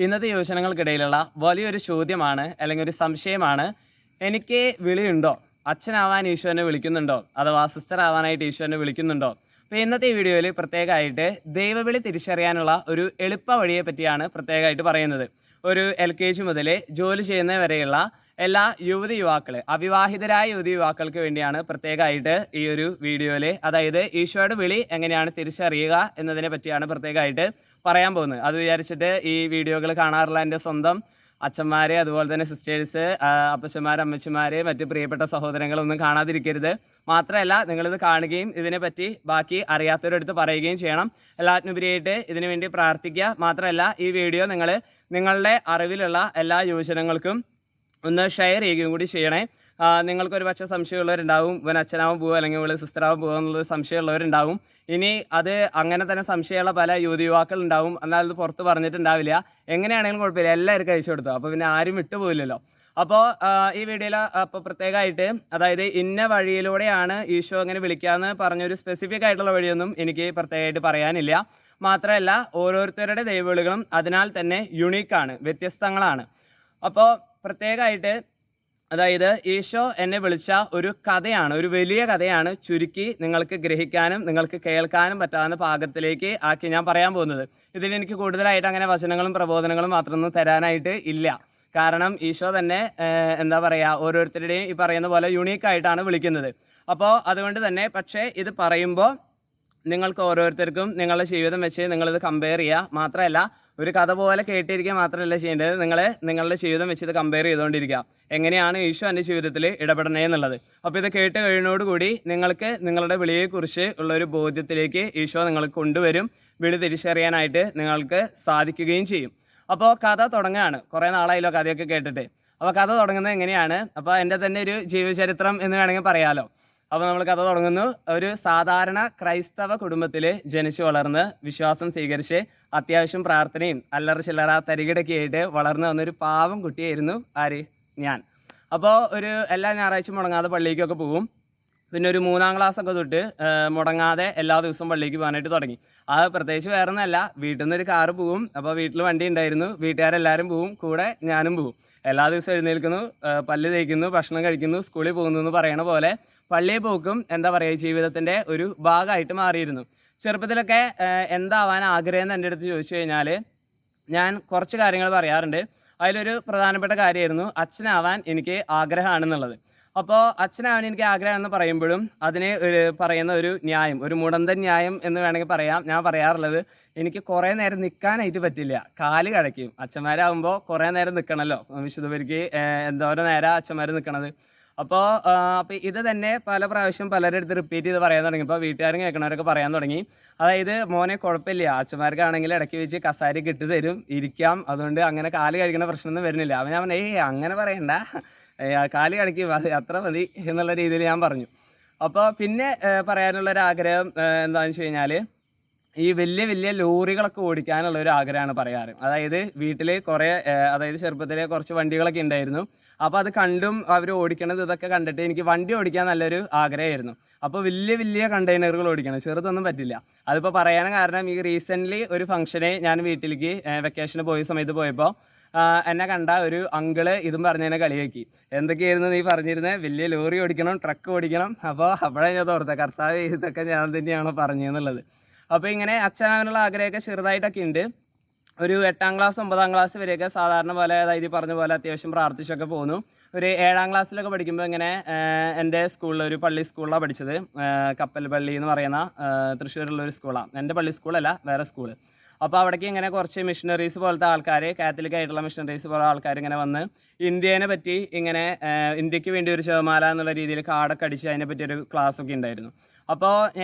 ഇന്നത്തെ യുവജനങ്ങൾക്കിടയിലുള്ള വലിയൊരു ചോദ്യമാണ് അല്ലെങ്കിൽ ഒരു സംശയമാണ്. എനിക്ക് വിളിയുണ്ടോ? അച്ഛനാവാൻ ഈശോ എന്നെ വിളിക്കുന്നുണ്ടോ? അഥവാ സിസ്റ്റർ ആവാനായിട്ട് ഈശോ എന്നെ വിളിക്കുന്നുണ്ടോ? അപ്പോൾ ഇന്നത്തെ ഈ വീഡിയോയിൽ പ്രത്യേകമായിട്ട് ദൈവവിളി തിരിച്ചറിയാനുള്ള ഒരു എളുപ്പ വഴിയെ പറ്റിയാണ് പ്രത്യേകമായിട്ട് പറയുന്നത്. ഒരു LKG മുതൽ ജോലി ചെയ്യുന്നത് വരെയുള്ള എല്ലാ അവിവാഹിതരായ യുവതി യുവാക്കൾക്ക് വേണ്ടിയാണ് പ്രത്യേകമായിട്ട് ഈ ഒരു വീഡിയോയിൽ, അതായത് ഈശോയുടെ വിളി എങ്ങനെയാണ് തിരിച്ചറിയുക എന്നതിനെ പറ്റിയാണ് പ്രത്യേകമായിട്ട് പറയാൻ പോകുന്നത്. അത് വിചാരിച്ചിട്ട് ഈ വീഡിയോകൾ കാണാറുള്ള എൻ്റെ സ്വന്തം അച്ഛന്മാരെ, അതുപോലെ തന്നെ സിസ്റ്റേഴ്സ്, അപ്പച്ചന്മാർ, അമ്മച്ചിമാർ, മറ്റ് പ്രിയപ്പെട്ട സഹോദരങ്ങളൊന്നും കാണാതിരിക്കരുത്. മാത്രമല്ല, നിങ്ങളിത് കാണുകയും ഇതിനെപ്പറ്റി ബാക്കി അറിയാത്തവരടുത്ത് പറയുകയും ചെയ്യണം. എല്ലാത്തിനുപരിയായിട്ട് ഇതിനു വേണ്ടി പ്രാർത്ഥിക്കുക. മാത്രമല്ല, ഈ വീഡിയോ നിങ്ങളുടെ അറിവിലുള്ള എല്ലാ യുവജനങ്ങൾക്കും ഒന്ന് ഷെയർ ചെയ്യുകയും കൂടി ചെയ്യണേ. നിങ്ങൾക്കൊരു പക്ഷേ സംശയമുള്ളവരുണ്ടാവും, ഇവൻ അച്ഛനാവും പോവുക അല്ലെങ്കിൽ ഇവൾ സിസ്റ്ററാവും പോകുക എന്നുള്ളത് സംശയമുള്ളവരുണ്ടാവും. ഇനി അത് അങ്ങനെ തന്നെ സംശയമുള്ള പല യുവാക്കൾ ഉണ്ടാവും. എന്നാൽ അത് പുറത്ത് പറഞ്ഞിട്ടുണ്ടാവില്ല. എങ്ങനെയാണെങ്കിലും കുഴപ്പമില്ല, എല്ലാവർക്കും അയച്ചു കൊടുത്തു. അപ്പോൾ പിന്നെ ആരും വിട്ടുപോയില്ലല്ലോ. അപ്പോൾ ഈ വീഡിയോയിൽ അപ്പോൾ പ്രത്യേകമായിട്ട്, അതായത് ഇന്ന വഴിയിലൂടെയാണ് ഈശോ അങ്ങനെ വിളിക്കാമെന്ന് പറഞ്ഞൊരു സ്പെസിഫിക് ആയിട്ടുള്ള വഴിയൊന്നും എനിക്ക് പ്രത്യേകമായിട്ട് പറയാനില്ല. മാത്രമല്ല, ഓരോരുത്തരുടെ ദൈവവിളികളും അതിനാൽ തന്നെ യുണീക്കാണ്, വ്യത്യസ്തങ്ങളാണ്. അപ്പോൾ പ്രത്യേകമായിട്ട്, അതായത് ഈശോ എന്നെ വിളിച്ച ഒരു കഥയാണ്, ഒരു വലിയ കഥയാണ് ചുരുക്കി നിങ്ങൾക്ക് ഗ്രഹിക്കാനും നിങ്ങൾക്ക് കേൾക്കാനും പറ്റാവുന്ന പാകത്തിലേക്ക് ആക്കി ഞാൻ പറയാൻ പോകുന്നത്. ഇതിൽ എനിക്ക് കൂടുതലായിട്ട് അങ്ങനെ വചനങ്ങളും പ്രബോധനങ്ങളും മാത്രമൊന്നും തരാനായിട്ട് ഇല്ല. കാരണം ഈശോ തന്നെ എന്താ പറയുക, ഓരോരുത്തരുടെയും ഈ പറയുന്ന പോലെ യുണീക്കായിട്ടാണ് വിളിക്കുന്നത്. അപ്പോൾ അതുകൊണ്ട് തന്നെ, പക്ഷേ ഇത് പറയുമ്പോൾ നിങ്ങൾക്ക് ഓരോരുത്തർക്കും നിങ്ങളുടെ ജീവിതം വെച്ച് നിങ്ങളിത് കമ്പയർ ചെയ്യുക. മാത്രമല്ല, ഒരു കഥ പോലെ കേട്ടിരിക്കുക മാത്രമല്ല ചെയ്യേണ്ടത്, നിങ്ങളുടെ ജീവിതം വെച്ച് ഇത് കമ്പയർ ചെയ്തുകൊണ്ടിരിക്കുക. എങ്ങനെയാണ് ഈശോ എൻ്റെ ജീവിതത്തിൽ ഇടപെടണേ എന്നുള്ളത്. അപ്പോൾ ഇത് കേട്ട് കഴിയുന്നതോടുകൂടി നിങ്ങൾക്ക് നിങ്ങളുടെ വിളിയെക്കുറിച്ച് ഉള്ളൊരു ബോധ്യത്തിലേക്ക് ഈശോ നിങ്ങൾക്ക് കൊണ്ടുവരും. വിളി തിരിച്ചറിയാനായിട്ട് നിങ്ങൾക്ക് സാധിക്കുകയും ചെയ്യും. അപ്പോൾ കഥ തുടങ്ങുകയാണ്. കുറേ നാളായല്ലോ കഥയൊക്കെ കേട്ടിട്ട്. അപ്പോൾ കഥ തുടങ്ങുന്നത് എങ്ങനെയാണ്? അപ്പോൾ എൻ്റെ തന്നെ ഒരു ജീവചരിത്രം എന്ന് വേണമെങ്കിൽ പറയാമല്ലോ. അപ്പോൾ നമ്മൾ കഥ തുടങ്ങുന്നു. ഒരു സാധാരണ ക്രൈസ്തവ കുടുംബത്തിൽ ജനിച്ചു വളർന്ന് വിശ്വാസം സ്വീകരിച്ച് അത്യാവശ്യം പ്രാർത്ഥനയും അല്ലറ ചില്ലറ തരികിടൊക്കെ ആയിട്ട് വളർന്നു വന്നൊരു പാവം കുട്ടിയായിരുന്നു ഞാൻ. അപ്പോൾ എല്ലാ ഞായറാഴ്ചയും മുടങ്ങാതെ പള്ളിക്കൊക്കെ പോകും. പിന്നെ ഒരു 3-ാം ക്ലാസ്സൊക്കെ തൊട്ട് മുടങ്ങാതെ എല്ലാ ദിവസവും പള്ളിക്ക് പോകാനായിട്ട് തുടങ്ങി. അത് പ്രത്യേകിച്ച് വേറെ ഒന്നല്ല, വീട്ടിൽ നിന്ന് ഒരു കാറ് പോവും. അപ്പോൾ വീട്ടിൽ വണ്ടി ഉണ്ടായിരുന്നു, വീട്ടുകാരെല്ലാവരും പോവും, കൂടെ ഞാനും പോവും. എല്ലാ ദിവസവും എഴുന്നേൽക്കുന്നു, പല്ല് തേക്കുന്നു, ഭക്ഷണം കഴിക്കുന്നു, സ്കൂളിൽ പോകുന്നു എന്ന് പറയണ പോലെ പള്ളിയിൽ പോക്കും എന്താ പറയുക, ജീവിതത്തിൻ്റെ ഒരു ഭാഗമായിട്ട് മാറിയിരുന്നു. ചെറുപ്പത്തിലൊക്കെ എന്താവാൻ ആഗ്രഹം എന്ന് എൻ്റെ അടുത്ത് ചോദിച്ചു കഴിഞ്ഞാൽ ഞാൻ കുറച്ച് കാര്യങ്ങൾ പറയാറുണ്ട്. അതിലൊരു പ്രധാനപ്പെട്ട കാര്യമായിരുന്നു അച്ഛനാവാൻ എനിക്ക് ആഗ്രഹമാണെന്നുള്ളത്. അപ്പോൾ അച്ഛനാവാൻ എനിക്ക് ആഗ്രഹം എന്ന് പറയുമ്പോഴും അതിന് പറയുന്ന ഒരു ന്യായം, ഒരു മുടന്തൻ ന്യായം എന്ന് വേണമെങ്കിൽ പറയാം. ഞാൻ പറയാറുള്ളത്, എനിക്ക് കുറേ നേരം നിൽക്കാനായിട്ട് പറ്റില്ല, കാല് കഴയ്ക്കും. അച്ഛന്മാരാകുമ്പോൾ കുറേ നേരം നിൽക്കണമല്ലോ, വിശുദ്ധവർക്ക് എന്തോരം നേരം അച്ഛന്മാർ നിൽക്കണത്. അപ്പോൾ ഇത് തന്നെ പല പ്രാവശ്യം പലരുടെ അടുത്ത് റിപ്പീറ്റ് ചെയ്ത് പറയാൻ തുടങ്ങി. ഇപ്പോൾ വീട്ടുകാരും കേൾക്കണവരൊക്കെ പറയാൻ തുടങ്ങി. അതായത്, മോനെ കുഴപ്പമില്ല, അച്ഛന്മാർക്കാണെങ്കിൽ ഇടയ്ക്ക് വെച്ച് കസാരയൊക്കെ ഇട്ട് തരും, ഇരിക്കാം, അതുകൊണ്ട് അങ്ങനെ കാല് കഴിക്കുന്ന പ്രശ്നമൊന്നും വരുന്നില്ല. അപ്പോൾ ഞാൻ പറഞ്ഞു, അങ്ങനെ പറയണ്ട, കാല് കഴിക്കും, അത് അത്ര മതി എന്നുള്ള രീതിയിൽ ഞാൻ പറഞ്ഞു. അപ്പോൾ പിന്നെ പറയാനുള്ളൊരാഗ്രഹം എന്താണെന്ന് വെച്ച് കഴിഞ്ഞാൽ, ഈ വലിയ വലിയ ലോറികളൊക്കെ ഓടിക്കാനുള്ള ഒരു ആഗ്രഹമാണ് പറയാറ്. അതായത് വീട്ടിൽ കുറേ, അതായത് ചെറുപ്പത്തിലെ കുറച്ച് വണ്ടികളൊക്കെ ഉണ്ടായിരുന്നു. അപ്പോൾ അത് കണ്ടും അവർ ഓടിക്കണത് ഇതൊക്കെ കണ്ടിട്ട് എനിക്ക് വണ്ടി ഓടിക്കാൻ നല്ലൊരു ആഗ്രഹമായിരുന്നു. അപ്പോൾ വലിയ വലിയ കണ്ടെയ്നറുകൾ ഓടിക്കണം, ചെറുതൊന്നും പറ്റില്ല. അതിപ്പോൾ പറയാൻ കാരണം, ഈ റീസെൻ്റ്ലി ഒരു ഫംഗ്ഷനെ ഞാൻ വീട്ടിലേക്ക് വെക്കേഷന് പോയ സമയത്ത് പോയപ്പോൾ എന്നെ കണ്ട ഒരു അങ്കിള് ഇതും പറഞ്ഞതിനെ കളിയാക്കി. എന്തൊക്കെയായിരുന്നു നീ പറഞ്ഞിരുന്നത്? വലിയ ലോറി ഓടിക്കണം, ട്രക്ക് ഓടിക്കണം. അപ്പോൾ അപ്പോഴേ ഞാൻ ഓർത്ത, കർത്താവ് ഇതൊക്കെ ഞാൻ തന്നെയാണോ പറഞ്ഞതെന്നുള്ളത്. അപ്പോൾ ഇങ്ങനെ അച്ഛനാവാനുള്ള ആഗ്രഹമൊക്കെ ചെറുതായിട്ടൊക്കെ ഉണ്ട്. ഒരു 8-ാം ക്ലാസ് 9-ാം ക്ലാസ് വരെയൊക്കെ സാധാരണ പോലെ, അതായത് പറഞ്ഞ പോലെ അത്യാവശ്യം പ്രാർത്ഥിച്ചൊക്കെ പോന്നു. ഒരു 7-ാം ക്ലാസ്സിലൊക്കെ പഠിക്കുമ്പോൾ ഇങ്ങനെ എൻ്റെ സ്കൂളിൽ, ഒരു പള്ളി സ്കൂളിലാണ് പഠിച്ചത്, കപ്പൽ പള്ളി എന്ന് പറയുന്ന തൃശ്ശൂരുള്ളൊരു സ്കൂളാണ്. എൻ്റെ പള്ളി സ്കൂളല്ല, വേറെ സ്കൂള്. അപ്പോൾ അവിടേക്ക് ഇങ്ങനെ കുറച്ച് മിഷണറീസ് പോലത്തെ ആൾക്കാർ, കാത്തലിക് ആയിട്ടുള്ള മിഷണറീസ് പോലെ ആൾക്കാർ ഇങ്ങനെ വന്ന് ഇന്ത്യനെ പറ്റി ഇങ്ങനെ, ഇന്ത്യക്ക് വേണ്ടി ഒരു ശവമാല എന്നുള്ള രീതിയിൽ കാർഡൊക്കെ അടിച്ച് അതിനെപ്പറ്റി ഒരു ക്ലാസ്സൊക്കെ ഉണ്ടായിരുന്നു. അപ്പോൾ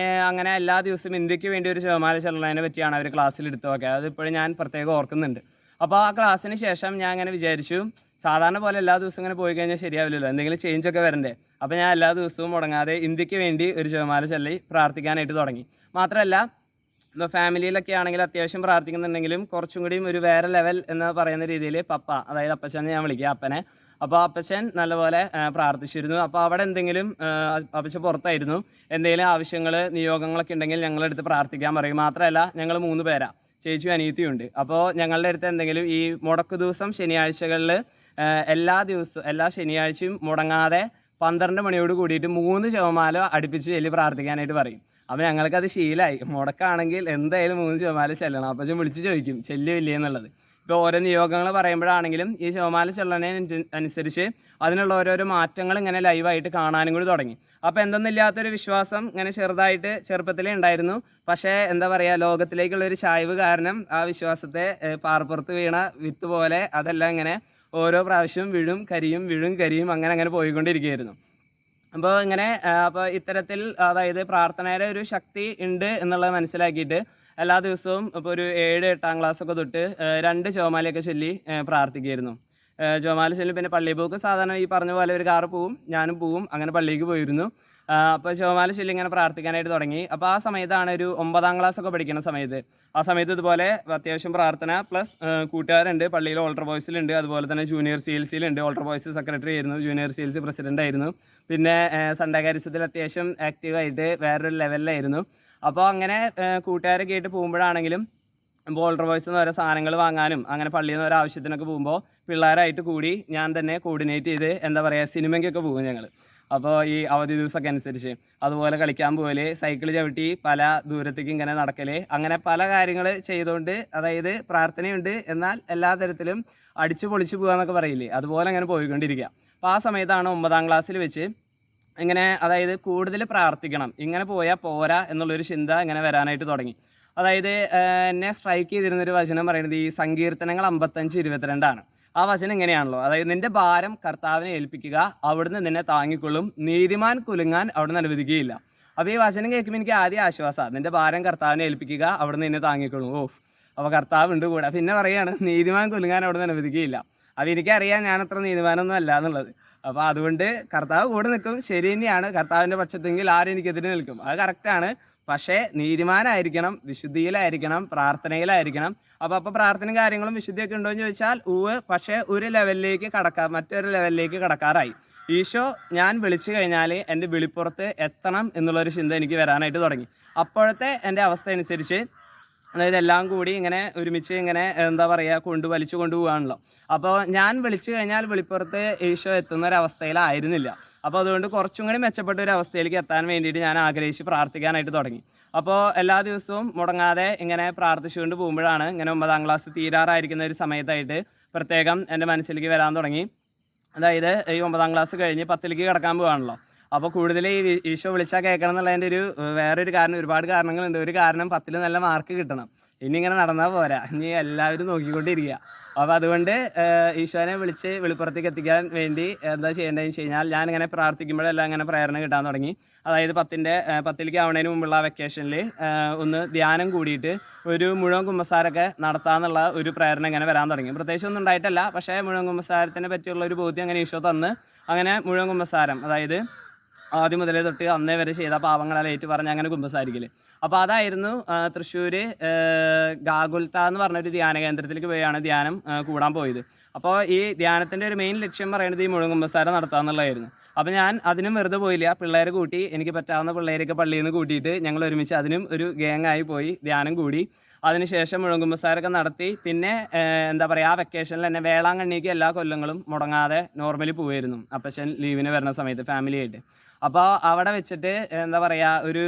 അങ്ങനെ എല്ലാ ദിവസവും ഇന്ത്യക്ക് വേണ്ടി ഒരു ശവമാല ചെല്ലുന്നതിനെ പറ്റിയാണ് അവർ ക്ലാസ്സിൽ എടുത്തതൊക്കെ. അതിപ്പോഴും ഞാൻ പ്രത്യേകം ഓർക്കുന്നുണ്ട്. അപ്പോൾ ആ ക്ലാസ്സിന് ശേഷം ഞാൻ അങ്ങനെ വിചാരിച്ചു, സാധാരണ പോലെ എല്ലാ ദിവസവും ഇങ്ങനെ പോയി കഴിഞ്ഞാൽ ശരിയാവില്ലല്ലോ, എന്തെങ്കിലും ചേഞ്ചൊക്കെ വരണ്ടേ. അപ്പോൾ ഞാൻ എല്ലാ ദിവസവും മുടങ്ങാതെ ഇന്ത്യക്ക് വേണ്ടി ഒരു ശവമാല ചൊല്ലി പ്രാർത്ഥിക്കാനായിട്ട് തുടങ്ങി. മാത്രമല്ല, ഇപ്പോൾ ഫാമിലിയിലൊക്കെ ആണെങ്കിൽ അത്യാവശ്യം പ്രാർത്ഥിക്കുന്നുണ്ടെങ്കിലും കുറച്ചും കൂടിയും ഒരു വേറെ ലെവൽ എന്ന് പറയുന്ന രീതിയിൽ പപ്പ, അതായത് അപ്പച്ചനെ ഞാൻ വിളിക്കുക, അപ്പനെ. അപ്പോൾ അപ്പച്ചൻ നല്ലപോലെ പ്രാർത്ഥിച്ചിരുന്നു. അപ്പോൾ അവിടെ എന്തെങ്കിലും, അപ്പച്ചൻ പുറത്തായിരുന്നു, എന്തെങ്കിലും ആവശ്യങ്ങൾ നിയോഗങ്ങളൊക്കെ ഉണ്ടെങ്കിൽ ഞങ്ങളെടുത്ത് പ്രാർത്ഥിക്കാൻ പറയും. മാത്രമല്ല, ഞങ്ങൾ 3 പേരാണ്, ചേച്ചിയും അനിയത്തിയും ഉണ്ട്. അപ്പോൾ ഞങ്ങളുടെ അടുത്ത് എന്തെങ്കിലും ഈ മുടക്ക് ദിവസം ശനിയാഴ്ചകളിൽ എല്ലാ ശനിയാഴ്ചയും മുടങ്ങാതെ 12 മണിയോട് കൂടിയിട്ട് 3 ജപമാല അടുപ്പിച്ച് ചൊല്ലി പ്രാർത്ഥിക്കാനായിട്ട് പറയും. അപ്പോൾ ഞങ്ങൾക്കത് ശീലമായി. മുടക്കാണെങ്കിൽ എന്തായാലും 3 ജപമാല ചെല്ലണം. അപ്പോൾ ഞാൻ വിളിച്ച് ചോദിക്കും ചെല്ലുമില്ലേ എന്നുള്ളത്. ഇപ്പോൾ ഓരോ നിയോഗങ്ങൾ പറയുമ്പോഴാണെങ്കിലും ഈ ജപമാല ചെല്ലണതിന് അനുസരിച്ച് അതിനുള്ള ഓരോരോ മാറ്റങ്ങൾ ഇങ്ങനെ ലൈവായിട്ട് കാണാനും കൂടി തുടങ്ങി. അപ്പോൾ എന്തെന്നില്ലാത്തൊരു വിശ്വാസം ഇങ്ങനെ ചെറുതായിട്ട് ചെറുപ്പത്തിലേ ഉണ്ടായിരുന്നു. പക്ഷേ എന്താ പറയുക, ലോകത്തിലേക്കുള്ളൊരു ചായ്വ് കാരണം ആ വിശ്വാസത്തെ പാറപ്പുറത്ത് വീണ വിത്ത് പോലെ അതെല്ലാം ഇങ്ങനെ ഓരോ പ്രാവശ്യം വീഴും കരിയും അങ്ങനെ പോയിക്കൊണ്ടിരിക്കുകയായിരുന്നു. അപ്പോൾ ഇങ്ങനെ ഇത്തരത്തിൽ അതായത് പ്രാർത്ഥനയുടെ ഒരു ശക്തി ഉണ്ട് എന്നുള്ളത് മനസ്സിലാക്കിയിട്ട് എല്ലാ ദിവസവും ഇപ്പോൾ ഒരു 7-8 ക്ലാസ്സൊക്കെ തൊട്ട് 2 ജപമാലയൊക്കെ ചൊല്ലി പ്രാർത്ഥിക്കുമായിരുന്നു. ജപമാല ചൊല്ലി പിന്നെ പള്ളിയിൽ പോക്ക് സാധാരണ ഈ പറഞ്ഞ പോലെ ഒരു കാറ് പോവും, ഞാനും പോവും, അങ്ങനെ പള്ളിക്ക് പോയിരുന്നു. അപ്പോൾ ജപമാല ചൊല്ലി ഇങ്ങനെ പ്രാർത്ഥിക്കാനായിട്ട് തുടങ്ങി. അപ്പോൾ ആ സമയത്താണ് ഒരു 9ാം ക്ലാസ്സൊക്കെ പഠിക്കുന്ന സമയത്ത്. ആ സമയത്ത് ഇതുപോലെ അത്യാവശ്യം പ്രാർത്ഥന പ്ലസ് കൂട്ടുകാരുണ്ട്, പള്ളിയിൽ ഓൾട്ടർ ബോയ്സിലുണ്ട്, അതുപോലെ തന്നെ ജൂനിയർ CLCയിലുണ്ട്. ഓൾട്ടർ ബോയ്സ് സെക്രട്ടറി ആയിരുന്നു, ജൂനിയർ CLC പ്രസിഡൻ്റ് ആയിരുന്നു. പിന്നെ സൺഡേ കാര്യത്തിൽ അത്യാവശ്യം ആക്റ്റീവായിട്ട് വേറൊരു ലെവലിലായിരുന്നു. അപ്പോൾ അങ്ങനെ കൂട്ടുകാരൊക്കെ ആയിട്ട് പോകുമ്പോഴാണെങ്കിലും ഓൾട്ടർ ബോയ്സിൽ നിന്ന് ഓരോ സാധനങ്ങൾ വാങ്ങാനും അങ്ങനെ പള്ളിയിൽ നിന്ന് ഓരോ ആവശ്യത്തിനൊക്കെ പോകുമ്പോൾ പിള്ളേരായിട്ട് കൂടി ഞാൻ തന്നെ കോർഡിനേറ്റ് ചെയ്ത് എന്താ പറയുക സിനിമയ്ക്കൊക്കെ പോകും ഞങ്ങൾ. അപ്പോൾ ഈ അവധി ദിവസമൊക്കെ അനുസരിച്ച് അതുപോലെ കളിക്കാൻ പോകല്, സൈക്കിൾ ചവിട്ടി പല ദൂരത്തേക്ക് ഇങ്ങനെ നടക്കല്, അങ്ങനെ പല കാര്യങ്ങൾ ചെയ്തുകൊണ്ട് അതായത് പ്രാർത്ഥനയുണ്ട് എന്നാൽ എല്ലാ തരത്തിലും അടിച്ചു പൊളിച്ചു പോകാമെന്നൊക്കെ പറയില്ലേ, അതുപോലെ അങ്ങനെ പോയിക്കൊണ്ടിരിക്കുക. അപ്പോൾ ആ സമയത്താണ് 9ാം ക്ലാസ്സിൽ വെച്ച് ഇങ്ങനെ അതായത് കൂടുതൽ പ്രാർത്ഥിക്കണം, ഇങ്ങനെ പോയാൽ പോരാ എന്നുള്ളൊരു ചിന്ത ഇങ്ങനെ വരാനായിട്ട് തുടങ്ങി. അതായത് എന്നെ സ്ട്രൈക്ക് ചെയ്തിരുന്നൊരു വചനം പറയുന്നത് ഈ സങ്കീർത്തനങ്ങൾ 55:22 ആ വചനം ഇങ്ങനെയാണല്ലോ, അതായത് നിന്റെ ഭാരം കർത്താവിനെ ഏൽപ്പിക്കുക, അവിടുന്ന് നിന്നെ താങ്ങിക്കൊള്ളും, നീതിമാൻ കുലുങ്ങാൻ അവിടുന്ന് അനുവദിക്കുകയില്ല. അപ്പോൾ ഈ വചനം കേൾക്കുമ്പോൾ എനിക്ക് ആദ്യം ആശ്വാസമാണ്, നിന്റെ ഭാരം കർത്താവിനെ ഏൽപ്പിക്കുക, അവിടുന്ന് നിന്നെ താങ്ങിക്കൊള്ളും. അപ്പോൾ കർത്താവ് ഉണ്ട് കൂടെ. പിന്നെ പറയുകയാണ് നീതിമാൻ കുലുങ്ങാൻ അവിടുന്ന് അനുവദിക്കുകയില്ല. അപ്പോൾ എനിക്കറിയാം ഞാൻ അത്ര നീതിമാനൊന്നും അല്ല എന്നുള്ളത്. അപ്പോൾ അതുകൊണ്ട് കർത്താവ് കൂടെ നിൽക്കും, ശരി തന്നെയാണ്, കർത്താവിൻ്റെ പക്ഷത്തെങ്കിൽ ആരും എനിക്കെതിരെ നിൽക്കും, അത് കറക്റ്റാണ്. പക്ഷേ നീതിമാനായിരിക്കണം, വിശുദ്ധിയിലായിരിക്കണം, പ്രാർത്ഥനയിലായിരിക്കണം. അപ്പോൾ പ്രാർത്ഥനയും കാര്യങ്ങളും വിശുദ്ധിയൊക്കെ ഉണ്ടോ എന്ന് ചോദിച്ചാൽ പക്ഷേ ഒരു ലെവലിലേക്ക് മറ്റൊരു ലെവലിലേക്ക് കടക്കാറായി. ഈശോ ഞാൻ വിളിച്ചു കഴിഞ്ഞാൽ എൻ്റെ വിളിപ്പുറത്ത് എത്തണം എന്നുള്ളൊരു ചിന്ത എനിക്ക് വരാനായിട്ട് തുടങ്ങി. അപ്പോഴത്തെ എൻ്റെ അവസ്ഥ അനുസരിച്ച് അതായത് എല്ലാം കൂടി ഇങ്ങനെ ഒരുമിച്ച് ഇങ്ങനെ എന്താ പറയുക വലിച്ചു കൊണ്ടുപോകാണല്ലോ. അപ്പോൾ ഞാൻ വിളിച്ചു കഴിഞ്ഞാൽ വെളിപ്പുറത്ത് ഈശോ എത്തുന്ന ഒരവസ്ഥയിലായിരുന്നില്ല. അപ്പോൾ അതുകൊണ്ട് കുറച്ചും കൂടി മെച്ചപ്പെട്ട ഒരു അവസ്ഥയിലേക്ക് എത്താൻ വേണ്ടിയിട്ട് ഞാൻ ആഗ്രഹിച്ച് പ്രാർത്ഥിക്കാനായിട്ട് തുടങ്ങി. അപ്പോൾ എല്ലാ ദിവസവും മുടങ്ങാതെ ഇങ്ങനെ പ്രാർത്ഥിച്ചുകൊണ്ട് പോകുമ്പോഴാണ് ഇങ്ങനെ 9ാം ക്ലാസ് തീരാറായിരിക്കുന്ന ഒരു സമയത്തായിട്ട് പ്രത്യേകം എൻ്റെ മനസ്സിലേക്ക് വരാൻ തുടങ്ങി. അതായത് ഈ 9ാം ക്ലാസ് കഴിഞ്ഞ് 10ലേക്ക് കിടക്കാൻ പോകാണല്ലോ. അപ്പോൾ കൂടുതൽ ഈ ഈശോ വിളിച്ചാൽ കേൾക്കണം എന്നുള്ളതിൻ്റെ വേറൊരു കാരണം, ഒരുപാട് കാരണങ്ങളുണ്ട്. ഒരു കാരണം 10ൽ നല്ല മാർക്ക് കിട്ടണം, ഇനി ഇങ്ങനെ നടന്നാൽ പോരാ, ഇനി എല്ലാവരും നോക്കിക്കൊണ്ടിരിക്കുക. അപ്പോൾ അതുകൊണ്ട് ഈശോനെ വിളിച്ച് വെളിപ്പുറത്തേക്ക് എത്തിക്കാൻ വേണ്ടി എന്താ ചെയ്യേണ്ടതെന്ന് വെച്ച് കഴിഞ്ഞാൽ ഞാനിങ്ങനെ പ്രാർത്ഥിക്കുമ്പോഴെല്ലാം ഇങ്ങനെ പ്രേരണ കിട്ടാൻ തുടങ്ങി. അതായത് 10ലേക്ക് ആവുന്നതിന് മുമ്പുള്ള വെക്കേഷനിൽ ഒന്ന് ധ്യാനം കൂടിയിട്ട് ഒരു മുഴുവൻ കുമ്പസാരമൊക്കെ നടത്താമെന്നുള്ള ഒരു പ്രേരണ ഇങ്ങനെ വരാൻ തുടങ്ങി. പ്രത്യേകിച്ച് ഒന്നും ഉണ്ടായിട്ടല്ല, പക്ഷേ മുഴുവൻ കുമ്പസാരത്തിനെ പറ്റിയുള്ള ഒരു ബോധ്യം അങ്ങനെ ഈശോ തന്ന് അങ്ങനെ മുഴുവൻ കുമ്പസാരം, അതായത് ആദ്യം മുതലേ തൊട്ട് അന്നേ വരെ ചെയ്ത പാവങ്ങളെല്ലാം ഏറ്റു പറഞ്ഞ് അങ്ങനെ കുമ്പസാരിക്കൽ. അപ്പോൾ അതായിരുന്നു തൃശ്ശൂർ ഗാഗുൽത്ത എന്ന് പറഞ്ഞൊരു ധ്യാന കേന്ദ്രത്തിലേക്ക് പോയാണ് ധ്യാനം കൂടാൻ പോയത്. അപ്പോൾ ഈ ധ്യാനത്തിൻ്റെ ഒരു മെയിൻ ലക്ഷ്യം പറയുന്നത് ഈ മുഴുവൻ കുമ്പസാരം നടത്തുക എന്നുള്ളതായിരുന്നു. അപ്പോൾ ഞാൻ അതിനും വെറുതെ പോയില്ല, പിള്ളേരെ കൂട്ടി, എനിക്ക് പറ്റാവുന്ന പിള്ളേരൊക്കെ പള്ളിയിൽ നിന്ന് കൂട്ടിയിട്ട് ഞങ്ങൾ ഒരുമിച്ച് അതിനും ഒരു ഗ്യാങ്ങായി പോയി ധ്യാനം കൂടി. അതിനുശേഷം മുഴുവൻ കുമ്പസാരമൊക്കെ നടത്തി. പിന്നെ എന്താ പറയുക, ആ വെക്കേഷനിൽ തന്നെ വേളാങ്കണ്ണിക്ക് എല്ലാ കൊല്ലങ്ങളും മുടങ്ങാതെ നോർമലി പോവുമായിരുന്നു അപ്പച്ചൻ ലീവിന് വരുന്ന സമയത്ത് ഫാമിലിയായിട്ട്. അപ്പോൾ അവിടെ വെച്ചിട്ട് എന്താ പറയുക, ഒരു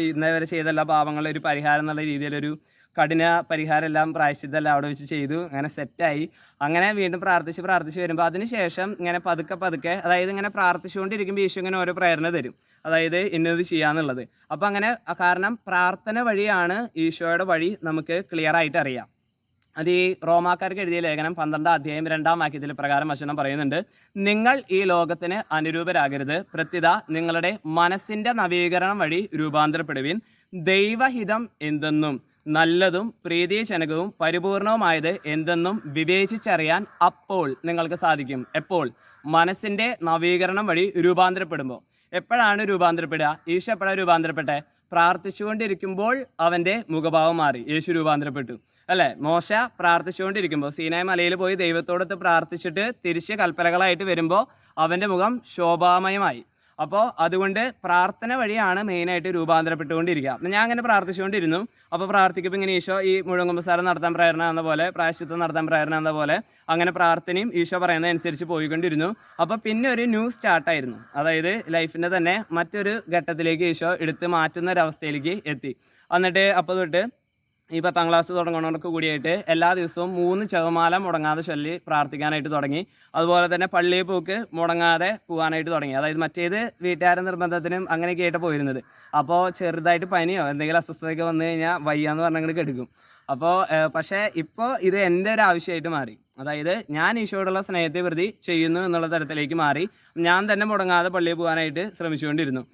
ഇന്നേ വരെ ചെയ്ത എല്ലാ പാവങ്ങളും ഒരു പരിഹാരം എന്നുള്ള രീതിയിലൊരു കഠിന പരിഹാരം എല്ലാം പ്രായശ്ചിത്തെല്ലാം അവിടെ വെച്ച് ചെയ്തു. അങ്ങനെ സെറ്റായി. അങ്ങനെ വീണ്ടും പ്രാർത്ഥിച്ച് വരുമ്പോൾ അതിനുശേഷം ഇങ്ങനെ പതുക്കെ അതായത് ഇങ്ങനെ പ്രാർത്ഥിച്ചുകൊണ്ടിരിക്കുമ്പോൾ ഈശോ ഇങ്ങനെ ഓരോ പ്രേരണ തരും, അതായത് ഇന്നത് ചെയ്യാന്നുള്ളത്. അപ്പോൾ അങ്ങനെ കാരണം പ്രാർത്ഥന വഴിയാണ് ഈശോയുടെ വഴി നമുക്ക് ക്ലിയർ ആയിട്ട് അറിയാം. അത് ഈ റോമാക്കാർക്ക് എഴുതിയ ലേഖനം 12ാം അധ്യായം 2ാം വാക്യത്തിൽ പ്രകാരം വചനം പറയുന്നുണ്ട്, നിങ്ങൾ ഈ ലോകത്തിന് അനുരൂപരാകരുത്, പ്രത്യുത നിങ്ങളുടെ മനസ്സിൻ്റെ നവീകരണം വഴി രൂപാന്തരപ്പെടുവിൻ, ദൈവഹിതം എന്തെന്നും നല്ലതും പ്രീതിജനകവും പരിപൂർണവുമായത് എന്തെന്നും വിവേചിച്ചറിയാൻ അപ്പോൾ നിങ്ങൾക്ക് സാധിക്കും. എപ്പോൾ? മനസ്സിൻ്റെ നവീകരണം വഴി രൂപാന്തരപ്പെടുമ്പോൾ. എപ്പോഴാണ് രൂപാന്തരപ്പെടുക? ഈശോ എപ്പോഴാണ് രൂപാന്തരപ്പെട്ടെ? പ്രാർത്ഥിച്ചുകൊണ്ടിരിക്കുമ്പോൾ അവൻ്റെ മുഖഭാവം മാറി, യേശു രൂപാന്തരപ്പെട്ടു അല്ലേ? മോശ പ്രാർത്ഥിച്ചുകൊണ്ടിരിക്കുമ്പോൾ സീനായ് മലയിൽ പോയി ദൈവത്തോടൊത്ത് പ്രാർത്ഥിച്ചിട്ട് തിരിച്ച് കൽപ്പലകളായിട്ട് വരുമ്പോൾ അവൻ്റെ മുഖം ശോഭാമയമായി. അപ്പോൾ അതുകൊണ്ട് പ്രാർത്ഥന വഴിയാണ് മെയിനായിട്ട് രൂപാന്തരപ്പെട്ടുകൊണ്ടിരിക്കുക. അപ്പം ഞാൻ അങ്ങനെ പ്രാർത്ഥിച്ചുകൊണ്ടിരുന്നു. അപ്പോൾ പ്രാർത്ഥിക്കുമ്പോൾ ഇങ്ങനെ ഈശോ ഈ മുഴങ്ങുമ്പസാരം നടത്താൻ പ്രേരണ എന്ന പോലെ, പ്രായശ്ചിത്തം നടത്താൻ പ്രേരണ എന്ന പോലെ അങ്ങനെ പ്രാർത്ഥനയും ഈശോ പറയുന്നതനുസരിച്ച് പോയിക്കൊണ്ടിരുന്നു. അപ്പോൾ പിന്നെ ഒരു ന്യൂ സ്റ്റാർട്ടായിരുന്നു. അതായത് ലൈഫിൻ്റെ തന്നെ മറ്റൊരു ഘട്ടത്തിലേക്ക് ഈശോ എടുത്ത് മാറ്റുന്ന ഒരവസ്ഥയിലേക്ക് എത്തി. എന്നിട്ട് അപ്പോൾ തൊട്ട് ഈ 10ാം ക്ലാസ് തുടങ്ങണവർക്ക് കൂടിയായിട്ട് എല്ലാ ദിവസവും 3 ജപമാല മുടങ്ങാതെ ചൊല്ലി പ്രാർത്ഥിക്കാനായിട്ട് തുടങ്ങി. അതുപോലെ തന്നെ പള്ളിയിൽ പോക്ക് മുടങ്ങാതെ പോകാനായിട്ട് തുടങ്ങി. അതായത് മറ്റേത് വീട്ടുകാരുടെ നിർബന്ധത്തിനും അങ്ങനെയൊക്കെ ആയിട്ട് പോയിരുന്നത്. അപ്പോൾ ചെറുതായിട്ട് പനിയോ എന്തെങ്കിലും അസ്വസ്ഥതയൊക്കെ വന്നു കഴിഞ്ഞാൽ വയ്യാന്ന് പറഞ്ഞാൽ കെടുക്കും. അപ്പോൾ പക്ഷേ ഇപ്പോൾ ഇത് എൻ്റെ ഒരു ആവശ്യമായിട്ട് മാറി. അതായത് ഞാൻ ഈശോയോടുള്ള സ്നേഹത്തെ പ്രതി ചെയ്യുന്നു എന്നുള്ള തരത്തിലേക്ക് മാറി. ഞാൻ തന്നെ മുടങ്ങാതെ പള്ളിയിൽ പോകാനായിട്ട് ശ്രമിച്ചുകൊണ്ടിരുന്നു.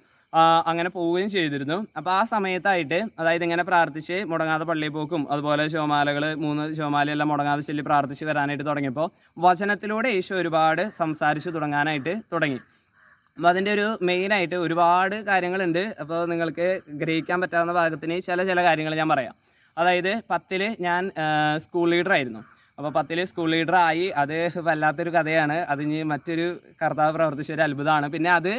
അങ്ങനെ പോവുകയും ചെയ്തിരുന്നു. അപ്പോൾ ആ സമയത്തായിട്ട് അതായത് ഇങ്ങനെ പ്രാർത്ഥിച്ച് മുടങ്ങാതെ പള്ളിയിൽ പോക്കും അതുപോലെ ശിവമാലകൾ 3 ശിവമാലയെല്ലാം മുടങ്ങാതെ ചൊല്ലി പ്രാർത്ഥിച്ച് വരാനായിട്ട് തുടങ്ങിയപ്പോൾ വചനത്തിലൂടെ ഈശോ ഒരുപാട് സംസാരിച്ച് തുടങ്ങാനായിട്ട് തുടങ്ങി. അപ്പോൾ അതിൻ്റെ ഒരു മെയിനായിട്ട് ഒരുപാട് കാര്യങ്ങളുണ്ട്. അപ്പോൾ നിങ്ങൾക്ക് ഗ്രഹിക്കാൻ പറ്റാവുന്ന ഭാഗത്തിന് ചില കാര്യങ്ങൾ ഞാൻ പറയാം. അതായത് 10ൽ ഞാൻ സ്കൂൾ ലീഡറായിരുന്നു. അപ്പോൾ 10ൽ സ്കൂൾ ലീഡറായി. അത് വല്ലാത്തൊരു കഥയാണ്. അതിന് മറ്റൊരു കർത്താവ് പ്രവർത്തിച്ച ഒരു അത്ഭുതമാണ്. പിന്നെ അത്